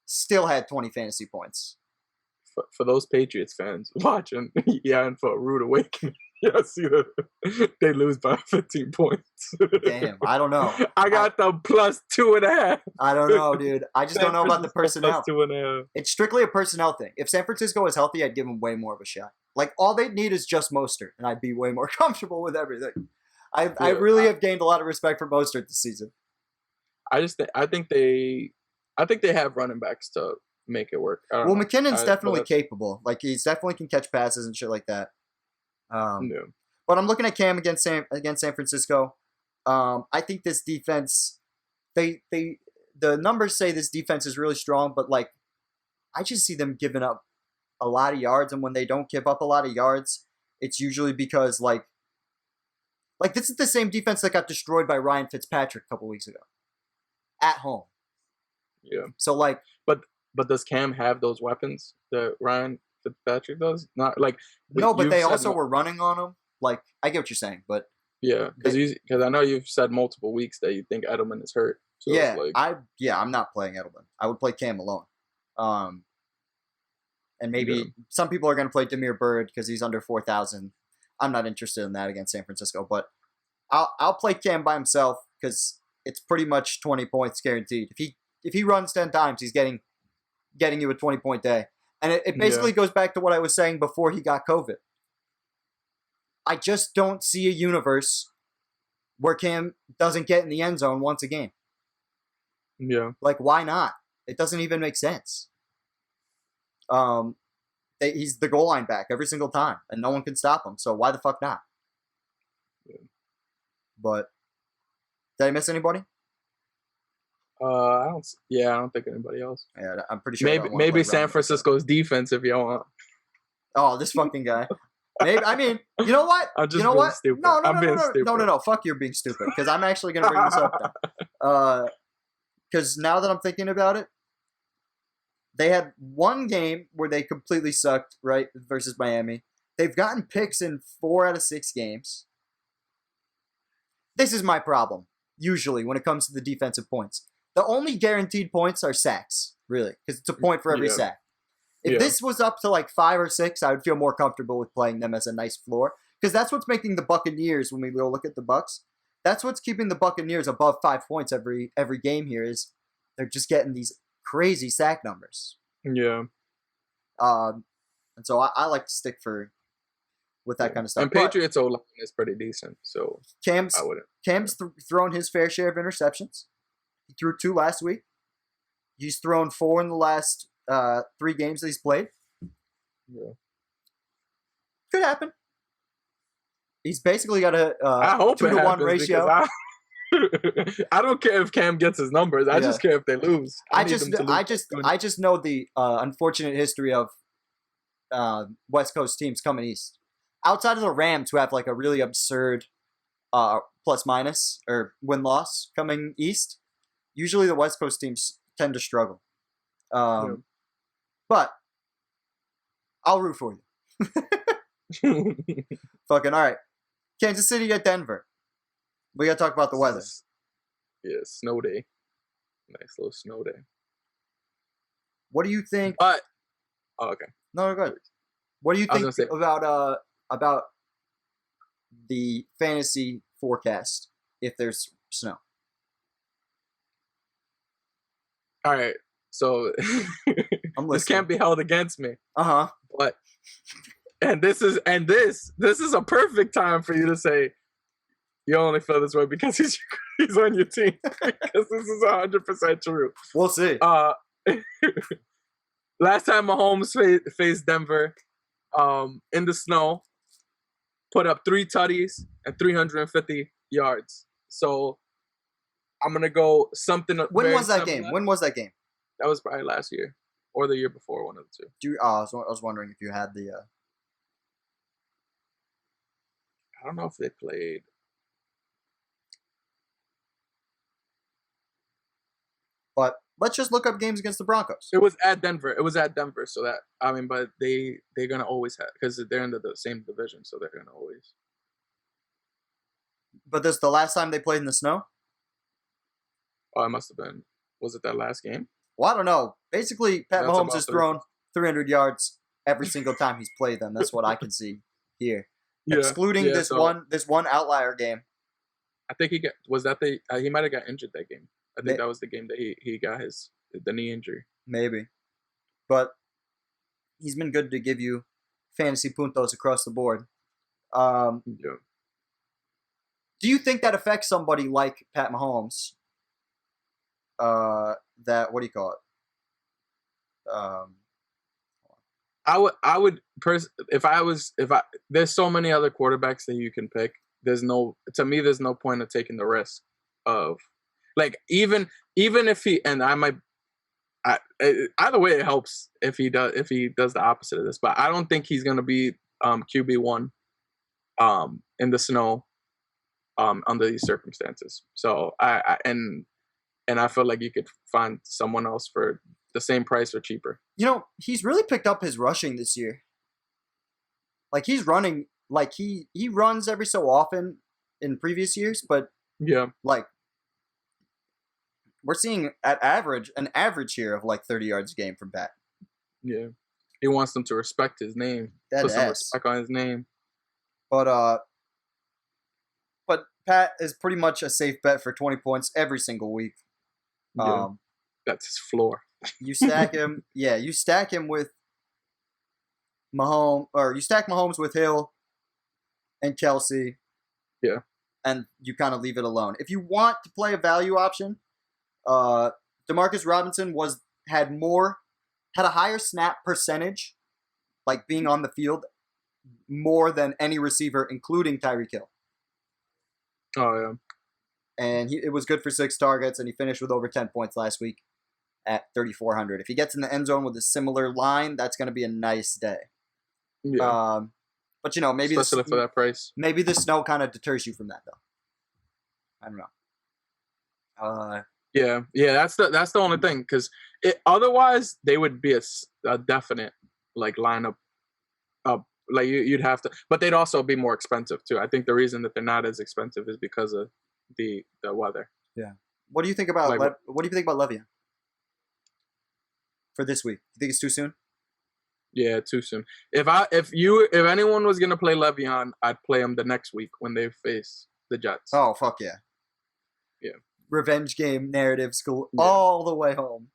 Still had 20 fantasy points. For those Patriots fans watching, and for a rude awakening. See that they lose by 15 points. Damn, I don't know. I got them plus 2.5. I don't know, dude. I just don't know about the personnel. Plus 2.5. It's strictly a personnel thing. If San Francisco was healthy, I'd give them way more of a shot. Like, all they need is just Mostert, and I'd be way more comfortable with everything. I really have gained a lot of respect for Mostert this season. I think they have running backs to make it work. Well, McKinnon's definitely capable. Like, he's definitely can catch passes and shit like that. But I'm looking at Cam against San Francisco. I think this defense, the numbers say this defense is really strong, but like, I just see them giving up a lot of yards, and when they don't give up a lot of yards, it's usually because like this is the same defense that got destroyed by Ryan Fitzpatrick a couple weeks ago at home. Yeah. So like, but does Cam have those weapons that Ryan Fitzpatrick does? Not like no, but they also were running on him. Like, I get what you're saying, but yeah, because I know you've said multiple weeks that you think Edelman is hurt. So yeah, I'm not playing Edelman. I would play Cam alone. And maybe some people are going to play Damiere Byrd because he's under 4,000. I'm not interested in that against San Francisco, but I'll play Cam by himself because it's pretty much 20 points guaranteed. If he runs 10 times, he's getting you a 20-point day. And it basically goes back to what I was saying before he got COVID. I just don't see a universe where Cam doesn't get in the end zone once a game. Yeah. Like, why not? It doesn't even make sense. He's the goal line back every single time, and no one can stop him. So why the fuck not? Yeah. But did I miss anybody? I don't think anybody else. Yeah, I'm pretty sure. Maybe San Francisco's defense if you want. Oh, this fucking guy. Maybe, I mean, you know what? I'm just you know what? Stupid. No. Fuck you're being stupid. Because I'm actually gonna bring this up now. Because now that I'm thinking about it, they had one game where they completely sucked, right, versus Miami. They've gotten picks in 4 out of 6 games. This is my problem, usually, when it comes to the defensive points. The only guaranteed points are sacks, really, because it's a point for every sack. If this was up to like 5 or 6, I would feel more comfortable with playing them as a nice floor. Because that's what's making the Buccaneers, when we go look at the Bucs, that's what's keeping the Buccaneers above 5 points every game here is they're just getting these crazy sack numbers. Yeah. And so I like to stick with that kind of stuff. And Patriots O-line is pretty decent, so Cam's thrown his fair share of interceptions. He threw 2 last week. He's thrown 4 in the last 3 games that he's played. Yeah. Could happen. He's basically got a 2-to-1 ratio. I don't care if Cam gets his numbers. I just care if they lose. I just know the unfortunate history of West Coast teams coming east. Outside of the Rams, who have like a really absurd plus minus or win loss coming east, usually the West Coast teams tend to struggle. But I'll root for you. Fucking all right. Kansas City at Denver. We gotta talk about the weather. Yeah, snow day. Nice little snow day. What do you think? Okay. No, go ahead. What do you think about the fantasy forecast if there's snow? All right. So this can't be held against me. Uh-huh. But this is a perfect time for you to say you only feel this way because he's on your team, because this is 100% true. We'll see. Last time Mahomes faced Denver, in the snow, put up 3 tutties and 350 yards. So I'm gonna go something. When was that game? When was that game? That was probably last year or the year before, one of the two. I was wondering if you had the. I don't know if they played. But let's just look up games against the Broncos. It was at Denver. So that, I mean, but they're gonna always have, because they're in the same division, so they're gonna always. But this the last time they played in the snow? Oh, it must have been. Was it that last game? Well, I don't know. Basically, Pat Mahomes has thrown 300 yards every single time he's played them. That's what I can see here, excluding this one outlier game. I think he might have got injured that game. I think that was the game that he got the knee injury. Maybe. But he's been good to give you fantasy puntos across the board. Do you think that affects somebody like Pat Mahomes? What do you call it? I would there's so many other quarterbacks that you can pick. There's no point of taking the risk of, like, even if he, and either way it helps if he does the opposite of this, but I don't think he's gonna be QB1 in the snow under these circumstances. So I feel like you could find someone else for the same price or cheaper. He's really picked up his rushing this year. Like, he's running, like he runs every so often in previous years, but like, we're seeing an average here of like 30 yards a game from Pat. Yeah. He wants them to respect his name. Put some respect on his name. But Pat is pretty much a safe bet for 20 points every single week. That's his floor. You stack him, you stack him with Mahomes, or you stack Mahomes with Hill and Kelsey. Yeah. And you kind of leave it alone. If you want to play a value option, Demarcus Robinson had a higher snap percentage, like being on the field, more than any receiver, including Tyreek Hill. Oh, yeah. And it was good for 6 targets, and he finished with over 10 points last week at 3,400. If he gets in the end zone with a similar line, that's going to be a nice day. Yeah. But maybe especially for that price. Maybe the snow kind of deters you from that, though. I don't know. Yeah, that's the only thing, because otherwise they would be a definite, like, lineup up. Like, you'd have to, but they'd also be more expensive too. I think the reason that they're not as expensive is because of the weather. Yeah. What do you think about Le'Veon for this week? You think it's too soon? Yeah, too soon. If anyone was gonna play Le'Veon, I'd play him the next week when they face the Jets. Oh, fuck yeah. Yeah. Revenge game narrative school all the way home.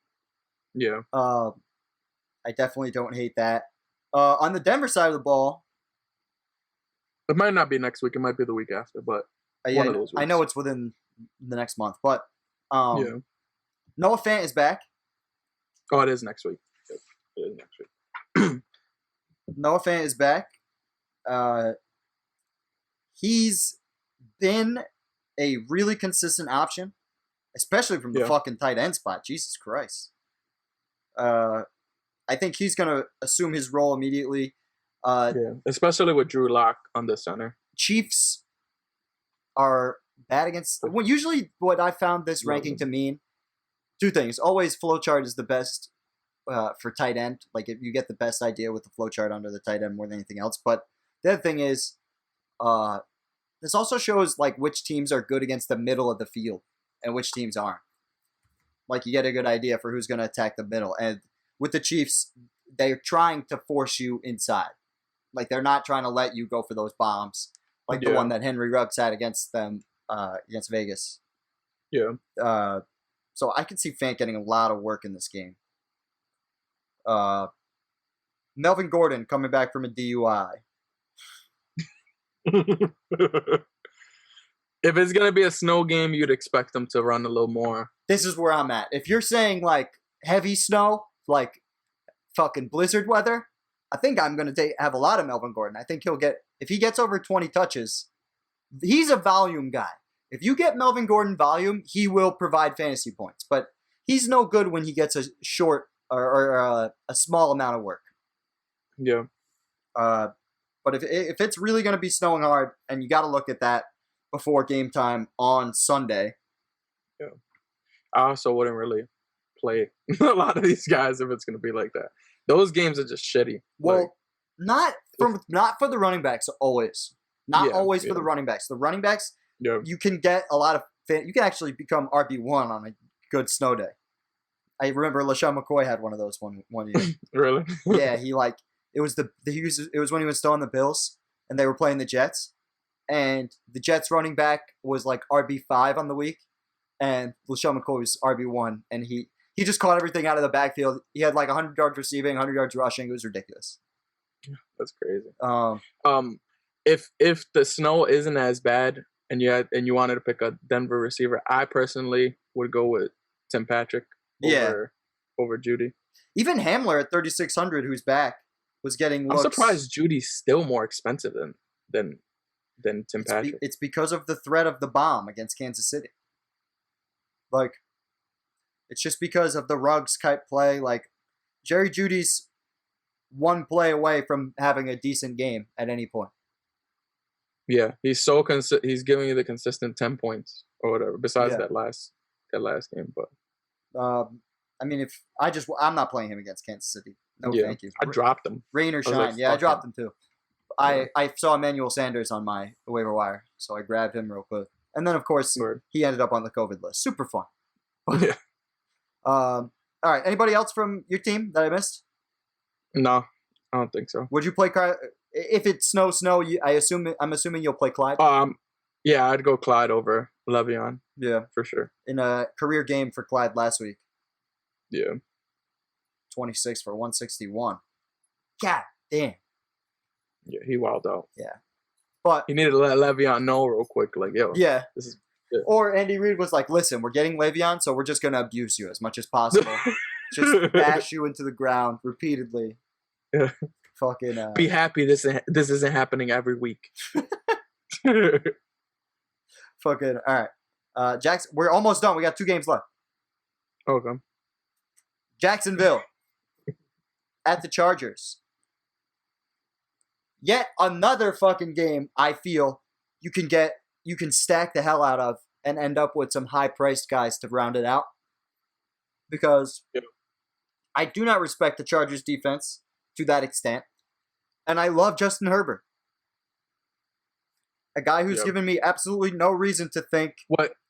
Yeah. I definitely don't hate that. On the Denver side of the ball, it might not be next week. It might be the week after, but one of those weeks. I know it's within the next month, but Noah Fant is back. Oh, it is next week. It is next week. Noah Fant is back. He's been a really consistent option, especially from the fucking tight end spot. Jesus Christ. I think he's going to assume his role immediately. Especially with Drew Lock on the center. Chiefs are bad against... Well, usually what I found this ranking to mean, 2 things. Always flowchart is the best for tight end. Like, if you get the best idea with the flowchart under the tight end more than anything else. But the other thing is, this also shows, like, which teams are good against the middle of the field and which teams aren't. Like, you get a good idea for who's going to attack the middle. And with the Chiefs, they're trying to force you inside. Like, they're not trying to let you go for those bombs, like the one that Henry Ruggs had against them, against Vegas. Yeah. So I can see Fant getting a lot of work in this game. Melvin Gordon coming back from a DUI. If it's gonna be a snow game, you'd expect them to run a little more. This is where I'm at. If you're saying like heavy snow, like fucking blizzard weather, I think I'm gonna have a lot of Melvin Gordon. I think if he gets over 20 touches, he's a volume guy. If you get Melvin Gordon volume, he will provide fantasy points. But he's no good when he gets a short or a small amount of work. Yeah. But if it's really going to be snowing hard, and you got to look at that before game time on Sunday. Yeah. I also wouldn't really play a lot of these guys if it's going to be like that. Those games are just shitty. Well, not for the running backs always. Not always for the running backs. The running backs, you can get a lot of you can actually become RB1 on a good snow day. I remember LaShawn McCoy had one of those one year. Really? Yeah, it was when he was still on the Bills and they were playing the Jets, and the Jets running back was like RB5 on the week, and LaShawn McCoy was RB1, and he just caught everything out of the backfield. He had like 100 yards receiving, 100 yards rushing. It was ridiculous. That's crazy. If the snow isn't as bad and you wanted to pick a Denver receiver, I personally would go with Tim Patrick over Judy. Even Hamler at 3,600, who's back, was getting looks. I'm surprised Judy's still more expensive than Tim Patrick. It's because of the threat of the bomb against Kansas City. Like, it's just because of the Ruggs type play. Like, Jerry Judy's one play away from having a decent game at any point. Yeah, he's he's giving you the consistent 10 points or whatever. Besides that last game, but I mean, I'm not playing him against Kansas City. No, thank you. I dropped him. Rain or shine. I dropped him too. I saw Emmanuel Sanders on my waiver wire, so I grabbed him real quick. And then, of course, he ended up on the COVID list. Super fun. Yeah. All right. Anybody else from your team that I missed? No, I don't think so. Would you play if it's snow? I'm assuming you'll play Clyde. Yeah, I'd go Clyde over Le'Veon. Yeah, for sure. In a career game for Clyde last week. Yeah. 26 for 161. God damn. Yeah, he wilded out. Yeah. But he needed to let Le'Veon know real quick, like, yo. Yeah. This is good. Or Andy Reid was like, listen, we're getting Le'Veon, so we're just going to abuse you as much as possible. Just bash you into the ground repeatedly. Yeah. Fucking. Be happy this isn't happening every week. Fucking. All right. Jackson, we're almost done. We got 2 games left. Okay. Jacksonville at the Chargers. Yet another fucking game I feel you can stack the hell out of and end up with some high-priced guys to round it out. Because I do not respect the Chargers defense to that extent. And I love Justin Herbert. A guy who's given me absolutely no reason to think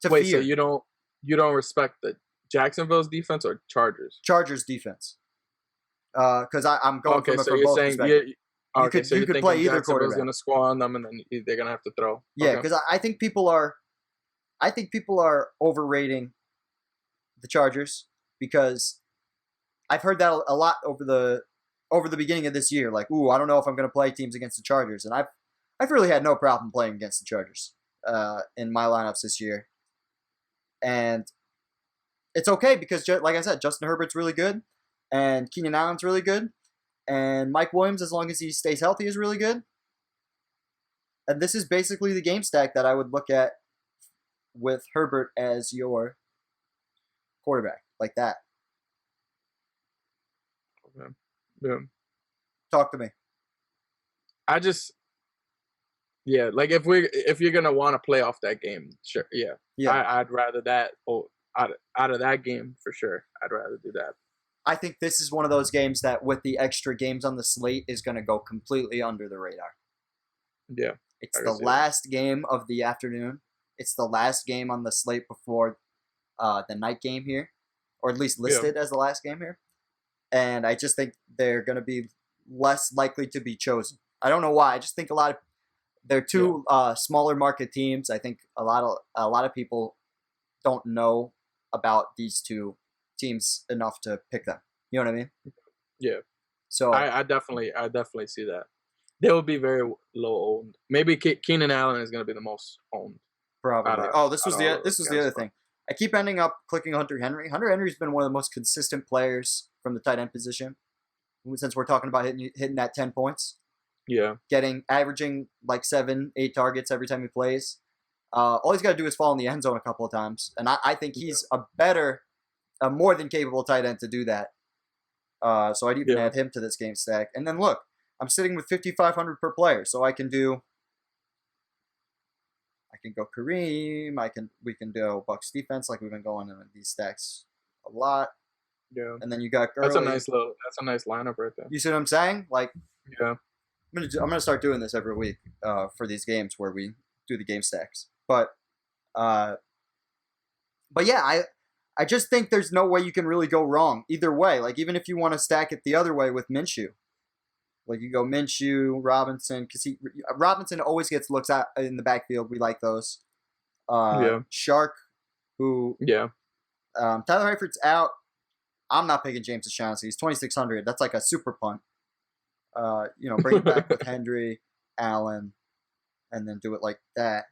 fear. So you don't respect the Jacksonville's defense or Chargers? Chargers defense. Because I'm going from both perspectives. You could play either quarterback. Going to score on them, and then they're going to have to throw. Yeah, because I think people are overrating the Chargers, because I've heard that a lot over the beginning of this year. Like, ooh, I don't know if I'm going to play teams against the Chargers, and I've really had no problem playing against the Chargers in my lineups this year, and it's okay because, like I said, Justin Herbert's really good, and Keenan Allen's really good. And Mike Williams, as long as he stays healthy, is really good. And this is basically the game stack that I would look at with Herbert as your quarterback, like that. Okay. Yeah. Talk to me. Like if you're gonna want to play off that game, sure, yeah. I'd rather that. Out of that game for sure, I'd rather do that. I think this is one of those games that, with the extra games on the slate, is going to go completely under the radar. Yeah. It's the last game of the afternoon. It's the last game on the slate before the night game here, or at least listed as the last game here. And I just think they're going to be less likely to be chosen. I don't know why. I just think they're two smaller market teams. I think a lot of people don't know about these two teams enough to pick them. You know what I mean? Yeah. So I definitely see that. They will be very low owned. Maybe Keenan Allen is going to be the most owned. probably. This was the other thing. I keep ending up clicking Hunter Henry. Hunter Henry's been one of the most consistent players from the tight end position since we're talking about hitting that 10 points. Yeah. Averaging like 7-8 targets every time he plays. All he's got to do is fall in the end zone a couple of times, and I think he's a more than capable tight end to do that. So I'd even add him to this game stack. And then look, I'm sitting with 5,500 per player, so I can go Kareem. We can do Bucks defense like we've been going in these stacks a lot. Yeah. And then you got Gurley. That's a nice lineup right there. You see what I'm saying? Like, yeah. I'm gonna start doing this every week for these games where we do the game stacks. But yeah, I just think there's no way you can really go wrong either way. Like, even if you want to stack it the other way with Minshew. Like, you go Minshew, Robinson, because Robinson always gets looks at in the backfield. We like those. Shark, who... Yeah. Tyler Heifert's out. I'm not picking James O'Shaughnessy. He's 2,600. That's like a super punt. Bring it back with Hendry, Allen, and then do it like that.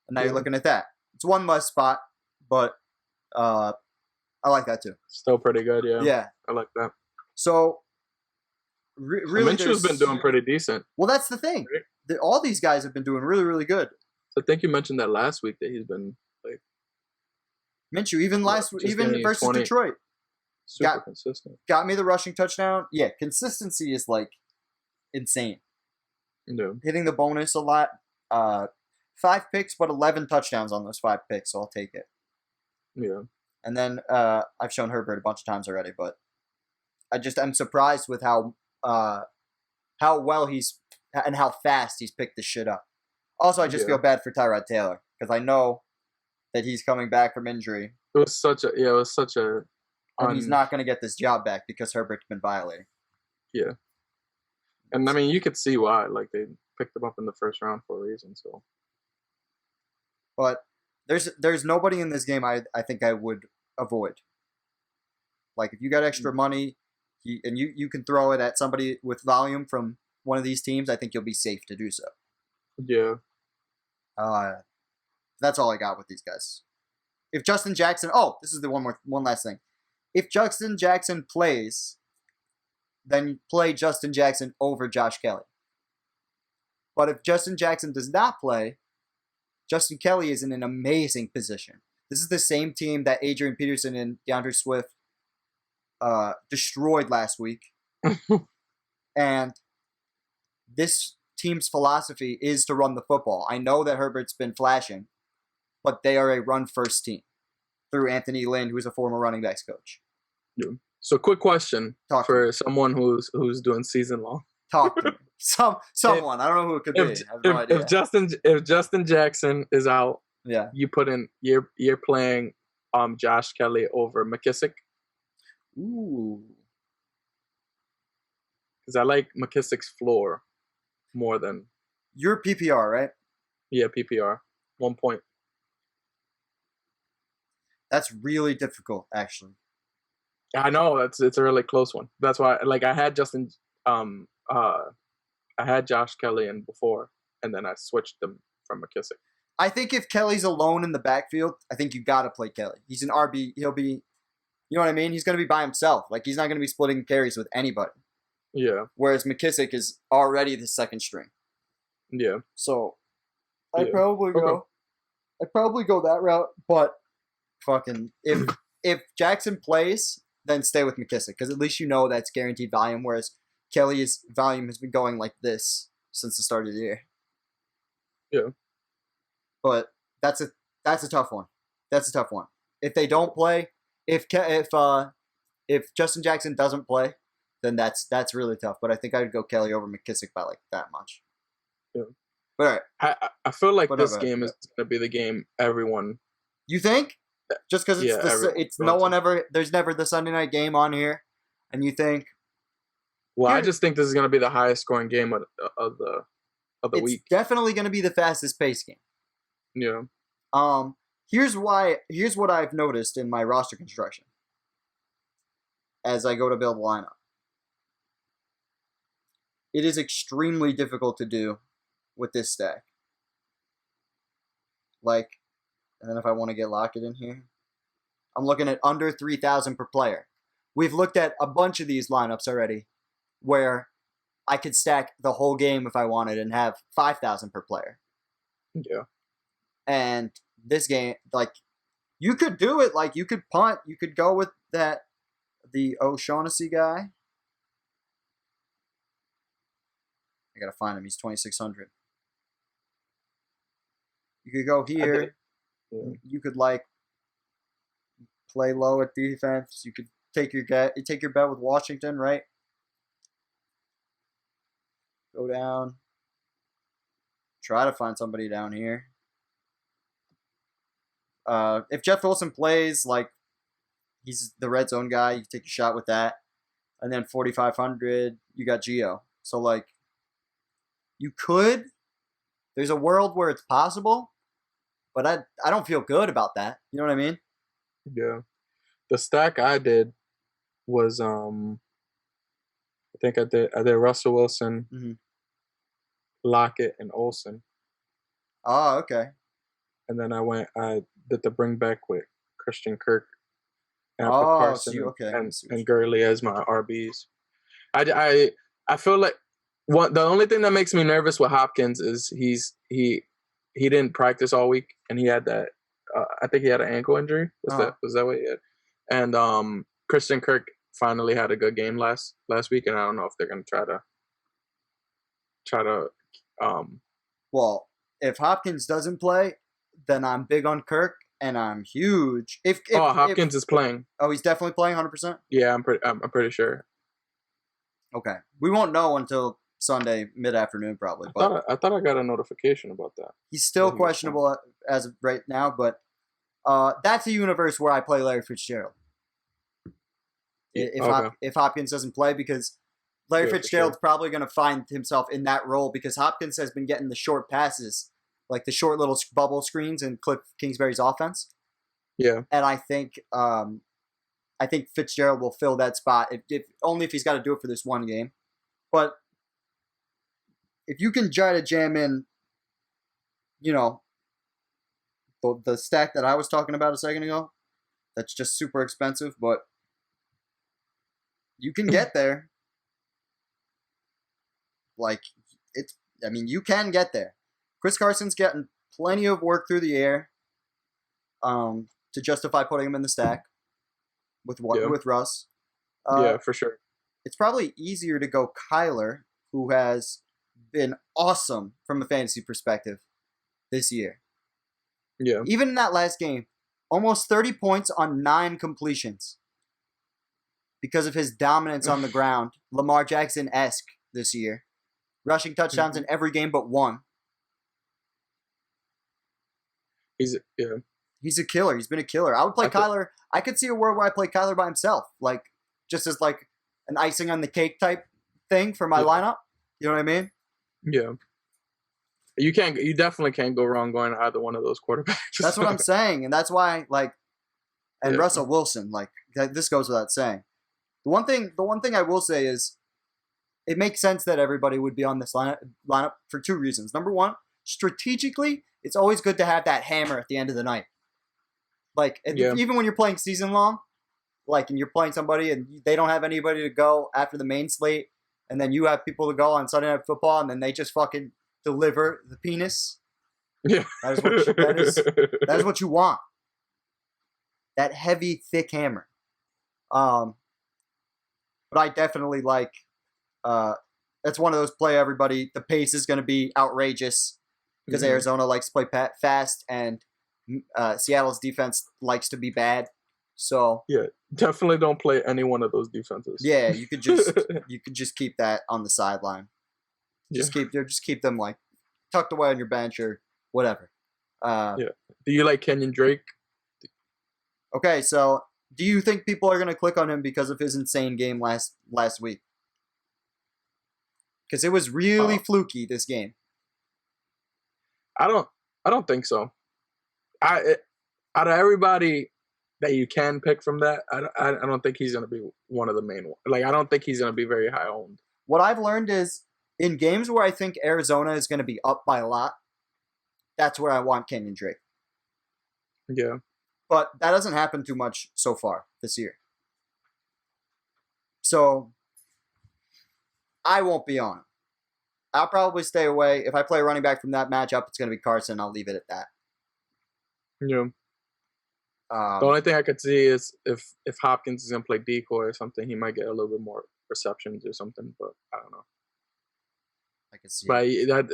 And now you're looking at that. It's one less spot, but I like that too. Still pretty good, yeah. Yeah. I like that. So... really, Minshew's been doing pretty decent. Well, that's the thing. Right? All these guys have been doing really, really good. So I think you mentioned that last week that he's been like Minshew, even versus 20, Detroit, super consistent. Got me the rushing touchdown. Yeah, consistency is like insane. Yeah. Hitting the bonus a lot. 5 picks, but 11 touchdowns on those 5 picks, so I'll take it. Yeah. And then I've shown Herbert a bunch of times already, but I'm surprised with how well he's and how fast he's picked this shit up. Also, I just feel bad for Tyrod Taylor because I know that he's coming back from injury. It was such a. And he's not going to get this job back because Herbert's been violating. Yeah, and I mean you could see why. Like they picked him up in the first round for a reason. So, but there's nobody in this game I think I would avoid. Like if you got extra money. You can throw it at somebody with volume from one of these teams, I think you'll be safe to do so. Yeah. That's all I got with these guys. If Justin Jackson... this is the one last thing. If Justin Jackson plays, then play Justin Jackson over Josh Kelly. But if Justin Jackson does not play, Justin Kelly is in an amazing position. This is the same team that Adrian Peterson and DeAndre Swift destroyed last week. And this team's philosophy is to run the football. I know that Herbert's been flashing, but they are a run-first team through Anthony Lynn, who's a former running backs coach. Yeah. So quick question for someone who's doing season long. Talk to me. Someone. I don't know who it could be. I have no idea. If Justin Jackson is out, you put in you're playing Josh Kelly over McKissick. Ooh. Because I like McKissick's floor more than... Your PPR, right? Yeah, PPR. 1 point. That's really difficult, actually. I know. It's a really close one. That's why, like, I had I had Josh Kelly in before, and then I switched them from McKissick. I think if Kelly's alone in the backfield, I think you got to play Kelly. He's an RB. He'll be... You know what I mean? He's going to be by himself. Like, he's not going to be splitting carries with anybody. Yeah. Whereas McKissick is already the second string. Yeah. So, I'd probably go that route. But, fucking, if Jackson plays, then stay with McKissick. Because at least you know that's guaranteed volume. Whereas Kelly's volume has been going like this since the start of the year. Yeah. But that's a tough one. That's a tough one. If they don't play... If Justin Jackson doesn't play, then that's really tough. But I think I'd go Kelly over McKissick by like that much. Yeah. But all right. I feel like this game is going to be the game everyone. You think? Just because there's never the Sunday night game on here, and you think? Well, I just think this is going to be the highest scoring game of the week. It's definitely going to be the fastest paced game. Yeah. Here's what I've noticed in my roster construction as I go to build a lineup. it is extremely difficult to do with this stack. Like, and then if I want to get Lockett in here, I'm looking at under 3,000 per player. We've looked at a bunch of these lineups already where I could stack the whole game if I wanted and have 5,000 per player. Yeah. And this game, like, you could do it. Like, you could punt. You could go with the O'Shaughnessy guy. I gotta find him. He's 2,600. You could go here. You could, like, play low at defense. You could take your bet with Washington, right? Go down. Try to find somebody down here. If Jeff Wilson plays, like, he's the red zone guy, you can take a shot with that. And then 4,500, you got Gio. So, like, you could. There's a world where it's possible, but I don't feel good about that. You know what I mean? Yeah. The stack I did was I think I did Russell Wilson, Lockett, and Olsen. Oh, okay. And then I did the bring back with Christian Kirk and I put Carson and Gurley as my RBs. I feel like the only thing that makes me nervous with Hopkins is he didn't practice all week and he had that I think he had an ankle injury. Was that what he had? And Christian Kirk finally had a good game last week, and I don't know if they're gonna try to. Well, if Hopkins doesn't play, then I'm big on Kirk, and I'm huge. If Hopkins is playing. Oh, he's definitely playing 100%. Yeah, I'm pretty sure. Okay, we won't know until Sunday mid-afternoon probably. I thought I got a notification about that. He's still questionable as of right now, but that's a universe where I play Larry Fitzgerald. If Hopkins doesn't play, because Larry Fitzgerald's probably going to find himself in that role because Hopkins has been getting the short passes, like the short little bubble screens in Cliff Kingsbury's offense. Yeah, and I think Fitzgerald will fill that spot if only if he's got to do it for this one game. But if you can try to jam in, you know, the stack that I was talking about a second ago, that's just super expensive, but you can get there. Like, you can get there. Chris Carson's getting plenty of work through the air to justify putting him in the stack with Russ. Yeah, for sure. It's probably easier to go Kyler, who has been awesome from a fantasy perspective this year. Yeah. Even in that last game, almost 30 points on 9 completions because of his dominance on the ground. Lamar Jackson-esque this year. Rushing touchdowns in every game but one. He's a killer. He's been a killer. I would play Kyler. I could see a world where I play Kyler by himself, like just as like an icing on the cake type thing for my lineup. You know what I mean? Yeah. You definitely can't go wrong going to either one of those quarterbacks. That's what I'm saying, and that's why Russell Wilson, this goes without saying. The one thing I will say is, it makes sense that everybody would be on this lineup for 2 reasons. Number one, strategically, it's always good to have that hammer at the end of the night. Even when you're playing season long, and you're playing somebody and they don't have anybody to go after the main slate, and then you have people to go on Sunday Night Football, and then they just fucking deliver the penis. Yeah, that is what you want. That heavy, thick hammer. But I definitely like. That's one of those play everybody. The pace is going to be outrageous because Arizona likes to play fast, and Seattle's defense likes to be bad. So yeah, definitely don't play any one of those defenses. Yeah, you could just keep that on the sideline. Just keep them like tucked away on your bench or whatever. Do you like Kenyon Drake? Okay, so do you think people are going to click on him because of his insane game last week? Because it was really fluky this game. I don't think so. Out of everybody that you can pick from that, I don't think he's going to be one of the main ones. I don't think he's going to be very high owned. What I've learned is In games where I think Arizona is going to be up by a lot, that's where I want Kenyon Drake. Yeah. But that doesn't happen too much so far this year. So I won't be on him. I'll probably stay away. If I play running back from that matchup, it's going to be Carson. I'll leave it at that. Yeah. The only thing I could see is if Hopkins is going to play decoy or something, he might get a little bit more receptions or something, but I don't know. I can see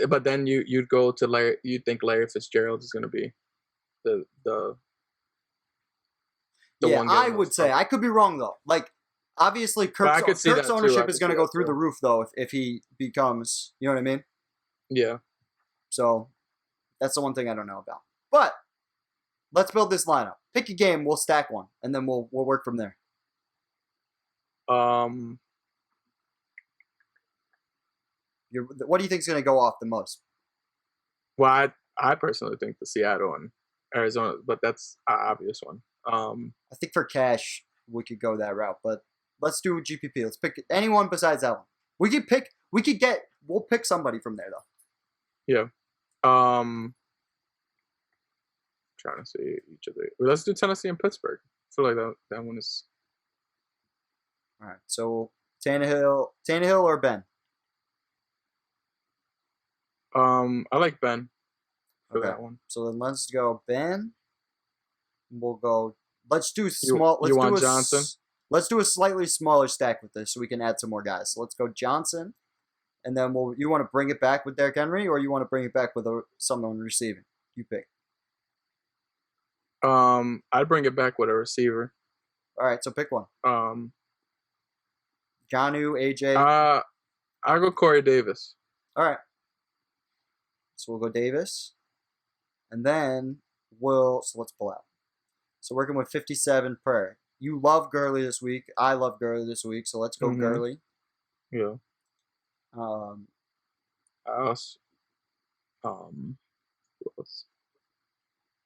but then you'd go to Larry. You think Larry Fitzgerald is going to be the yeah, one. I would say. I could be wrong though. Like obviously, Kirk's ownership is going to go through the roof though if he becomes. You know what I mean? Yeah. So that's the one thing I don't know about. But let's build this lineup. Pick a game. We'll stack one, and then we'll work from there. What do you think is going to go off the most? Well, I personally think the Seattle and Arizona, but that's an obvious one. I think for cash we could go that route, but let's do GPP. Let's pick anyone besides that one. We'll pick somebody from there though. Yeah. Trying to see each of the. Let's do Tennessee and Pittsburgh. I feel like that one is. All right. So Tannehill or Ben? I like Ben for that one. So then let's go Ben. We'll go. Let's do Johnson? Let's do a slightly smaller stack with this, so we can add some more guys. So let's go Johnson, and then you want to bring it back with Derrick Henry, or you want to bring it back with someone receiving? You pick. I'd bring it back with a receiver. All right, so pick one. Jonnu, AJ. I'll go Corey Davis. All right. So we'll go Davis. And then let's pull out. So working with 57 per. You love Gurley this week. I love Gurley this week. So let's go Gurley. Yeah.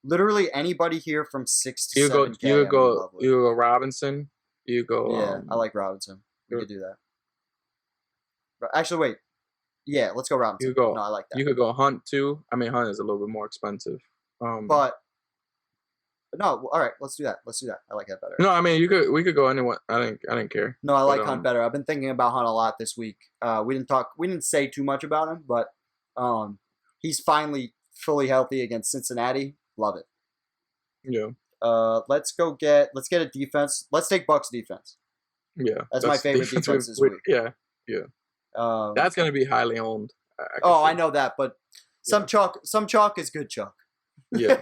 Literally anybody here from 6 to 7K. You go Robinson. You go. Yeah, I like Robinson. We could do that. Actually, wait. Yeah, let's go Robinson. No, I like that. You could go Hunt too. I mean, Hunt is a little bit more expensive. But no, all right, let's do that. I like that better. No, I mean we could go anyone. I didn't care. No, I like Hunt better. I've been thinking about Hunt a lot this week. We didn't say too much about him, but he's finally fully healthy against Cincinnati. Love it. Yeah. Let's get a defense. Let's take Bucs defense. Yeah. That's my favorite defense this week. Yeah. That's going to be highly owned. I know that, but some chalk is good chalk. Yeah.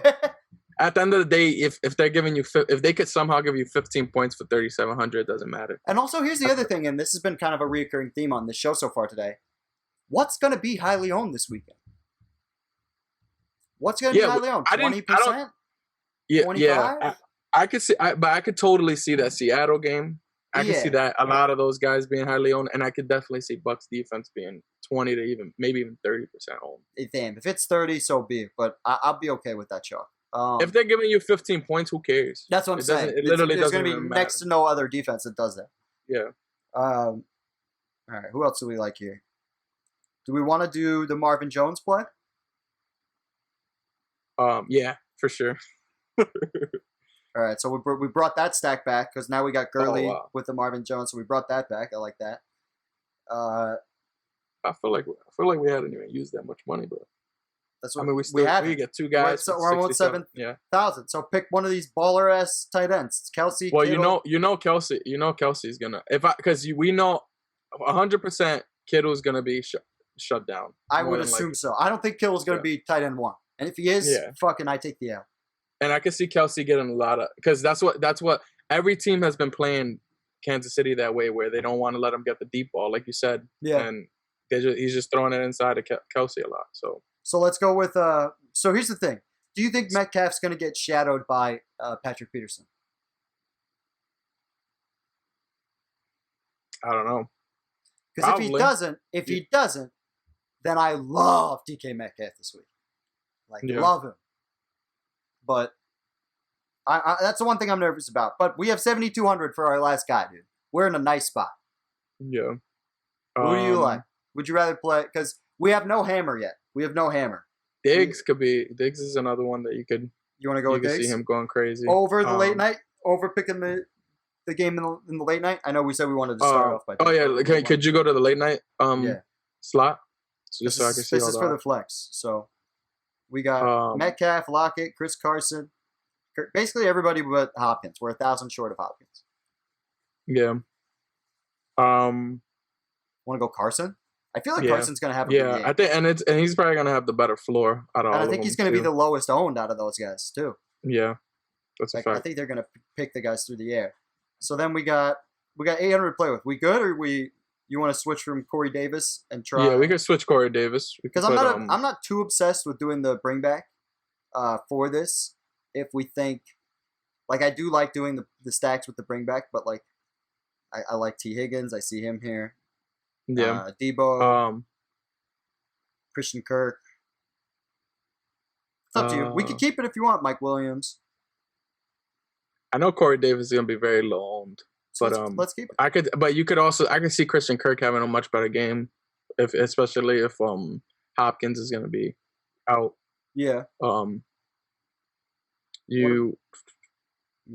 At the end of the day, if they're giving you if they could somehow give you 15 points for 3,700, it doesn't matter. And also, here's the other thing, and this has been kind of a recurring theme on this show so far today. What's going to be highly owned this weekend? What's going to be highly owned? 20%? Yeah, 25%? Yeah. I could see, but I could totally see that Seattle game. I can see that a lot of those guys being highly owned, and I could definitely see Bucs defense being 20 to maybe even 30% owned. Damn, if it's 30, so be it. But I'll be okay with that chalk. If they're giving you 15 points, who cares? That's what I'm saying. It literally there's doesn't going to be matter. next to no other defense that does that. Yeah. All right. Who else do we like here? Do we want to do the Marvin Jones play? Yeah, for sure. All right. So we brought that stack back because now we got Gurley with the Marvin Jones. So we brought that back. I like that. I feel like we hadn't even used that much money, but. That's what we get two guys. So we're almost 7,000. So pick one of these baller ass tight ends. It's Kelsey. Well, Kittle. you know Kelsey. You know Kelsey's gonna because we know 100% Kittle's gonna be shut down. I would assume so. I don't think Kittle's gonna be tight end 1, and if he is, fucking I take the L. And I can see Kelsey getting a lot of because that's what every team has been playing Kansas City that way, where they don't want to let him get the deep ball, like you said. Yeah. And he's just throwing it inside of Kelsey a lot. So let's go with so here's the thing. Do you think Metcalf's going to get shadowed by Patrick Peterson? I don't know. Because if he doesn't, then I love DK Metcalf this week. Love him. But I that's the one thing I'm nervous about. But we have 7,200 for our last guy, dude. We're in a nice spot. Yeah. Who do you like? Would you rather play? Because we have no hammer yet. We have no hammer. Diggs Diggs is another one that you could. You want to go with Diggs? See him going crazy over the late night. Over picking the game in the late night. I know we said we wanted to start off by. Oh yeah, could you go to the late night slot? Just so I can see all that. This is for the flex. So we got Metcalf, Lockett, Chris Carson. Basically everybody but Hopkins. We're 1,000 short of Hopkins. Yeah. Want to go Carson? I feel like Carson's gonna have a good game. I think, and he's probably gonna have the better floor out of all of them. I think he's gonna be the lowest owned out of those guys too. Yeah, that's a fact. I think they're gonna pick the guys through the air. So then we got 800 to play with. We good or you want to switch from Corey Davis and try? Yeah, we could switch Corey Davis because I'm not too obsessed with doing the bring back for this. If we think like I do like doing the stacks with the bring back, but like I like T Higgins. I see him here. Yeah. Debo. Christian Kirk. It's up to you. We could keep it if you want, Mike Williams. I know Corey Davis is gonna be very low owned, but let's keep it. But you could also I could see Christian Kirk having a much better game, especially if Hopkins is gonna be out. Yeah.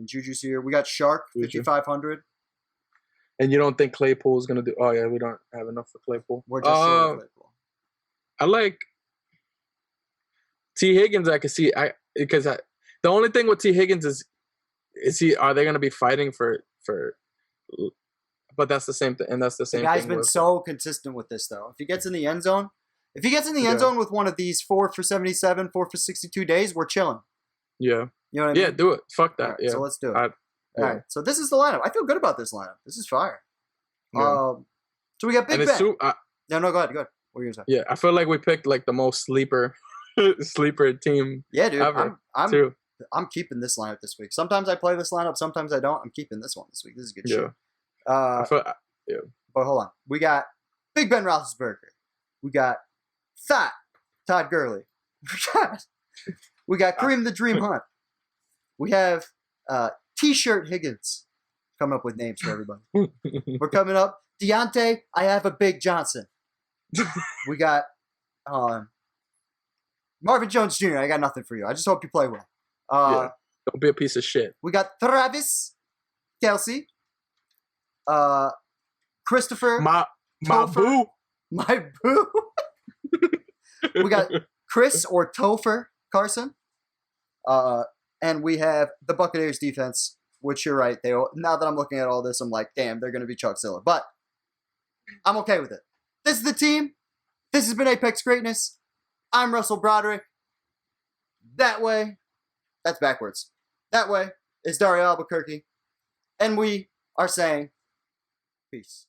Juju's here. We got Shark 5,500. And you don't think Claypool is gonna do? Oh yeah, we don't have enough for Claypool. We're just short of Claypool. I like T Higgins. I can see because the only thing with T Higgins is are they gonna be fighting for? But that's the same thing, and that's the same. The guy's been so consistent with this though. If he gets in the end zone, zone with one of these 4 for 77, 4 for 62 days, we're chilling. Yeah. You know what I mean? Yeah, do it. Fuck that. Right, yeah. So let's do it. All right, so this is the lineup. I feel good about this lineup. This is fire. Yeah. So we got Big Ben. No, go ahead. What were you going to say? Yeah, I feel like we picked like the most sleeper team. Yeah, dude. Ever, I'm keeping this lineup this week. Sometimes I play this lineup. Sometimes I don't. I'm keeping this one this week. This is good shit. Yeah. But hold on. We got Big Ben Roethlisberger. We got Todd Gurley. We got Kareem the Dream Hunt. We have T-shirt Higgins. Coming up with names for everybody. We're coming up. Deontay, I have a Big Johnson. We got Marvin Jones Jr. I got nothing for you. I just hope you play well. Don't be a piece of shit. We got Travis Kelce. Christopher. My boo. My boo. We got Chris or Topher Carson. And we have the Buccaneers defense, which you're right. Now that I'm looking at all this, I'm like, damn, they're going to be Chuckzilla. But I'm okay with it. This is the team. This has been Apex Greatness. I'm Russell Broderick. That way, that's backwards. That way is Dario Albuquerque. And we are saying peace.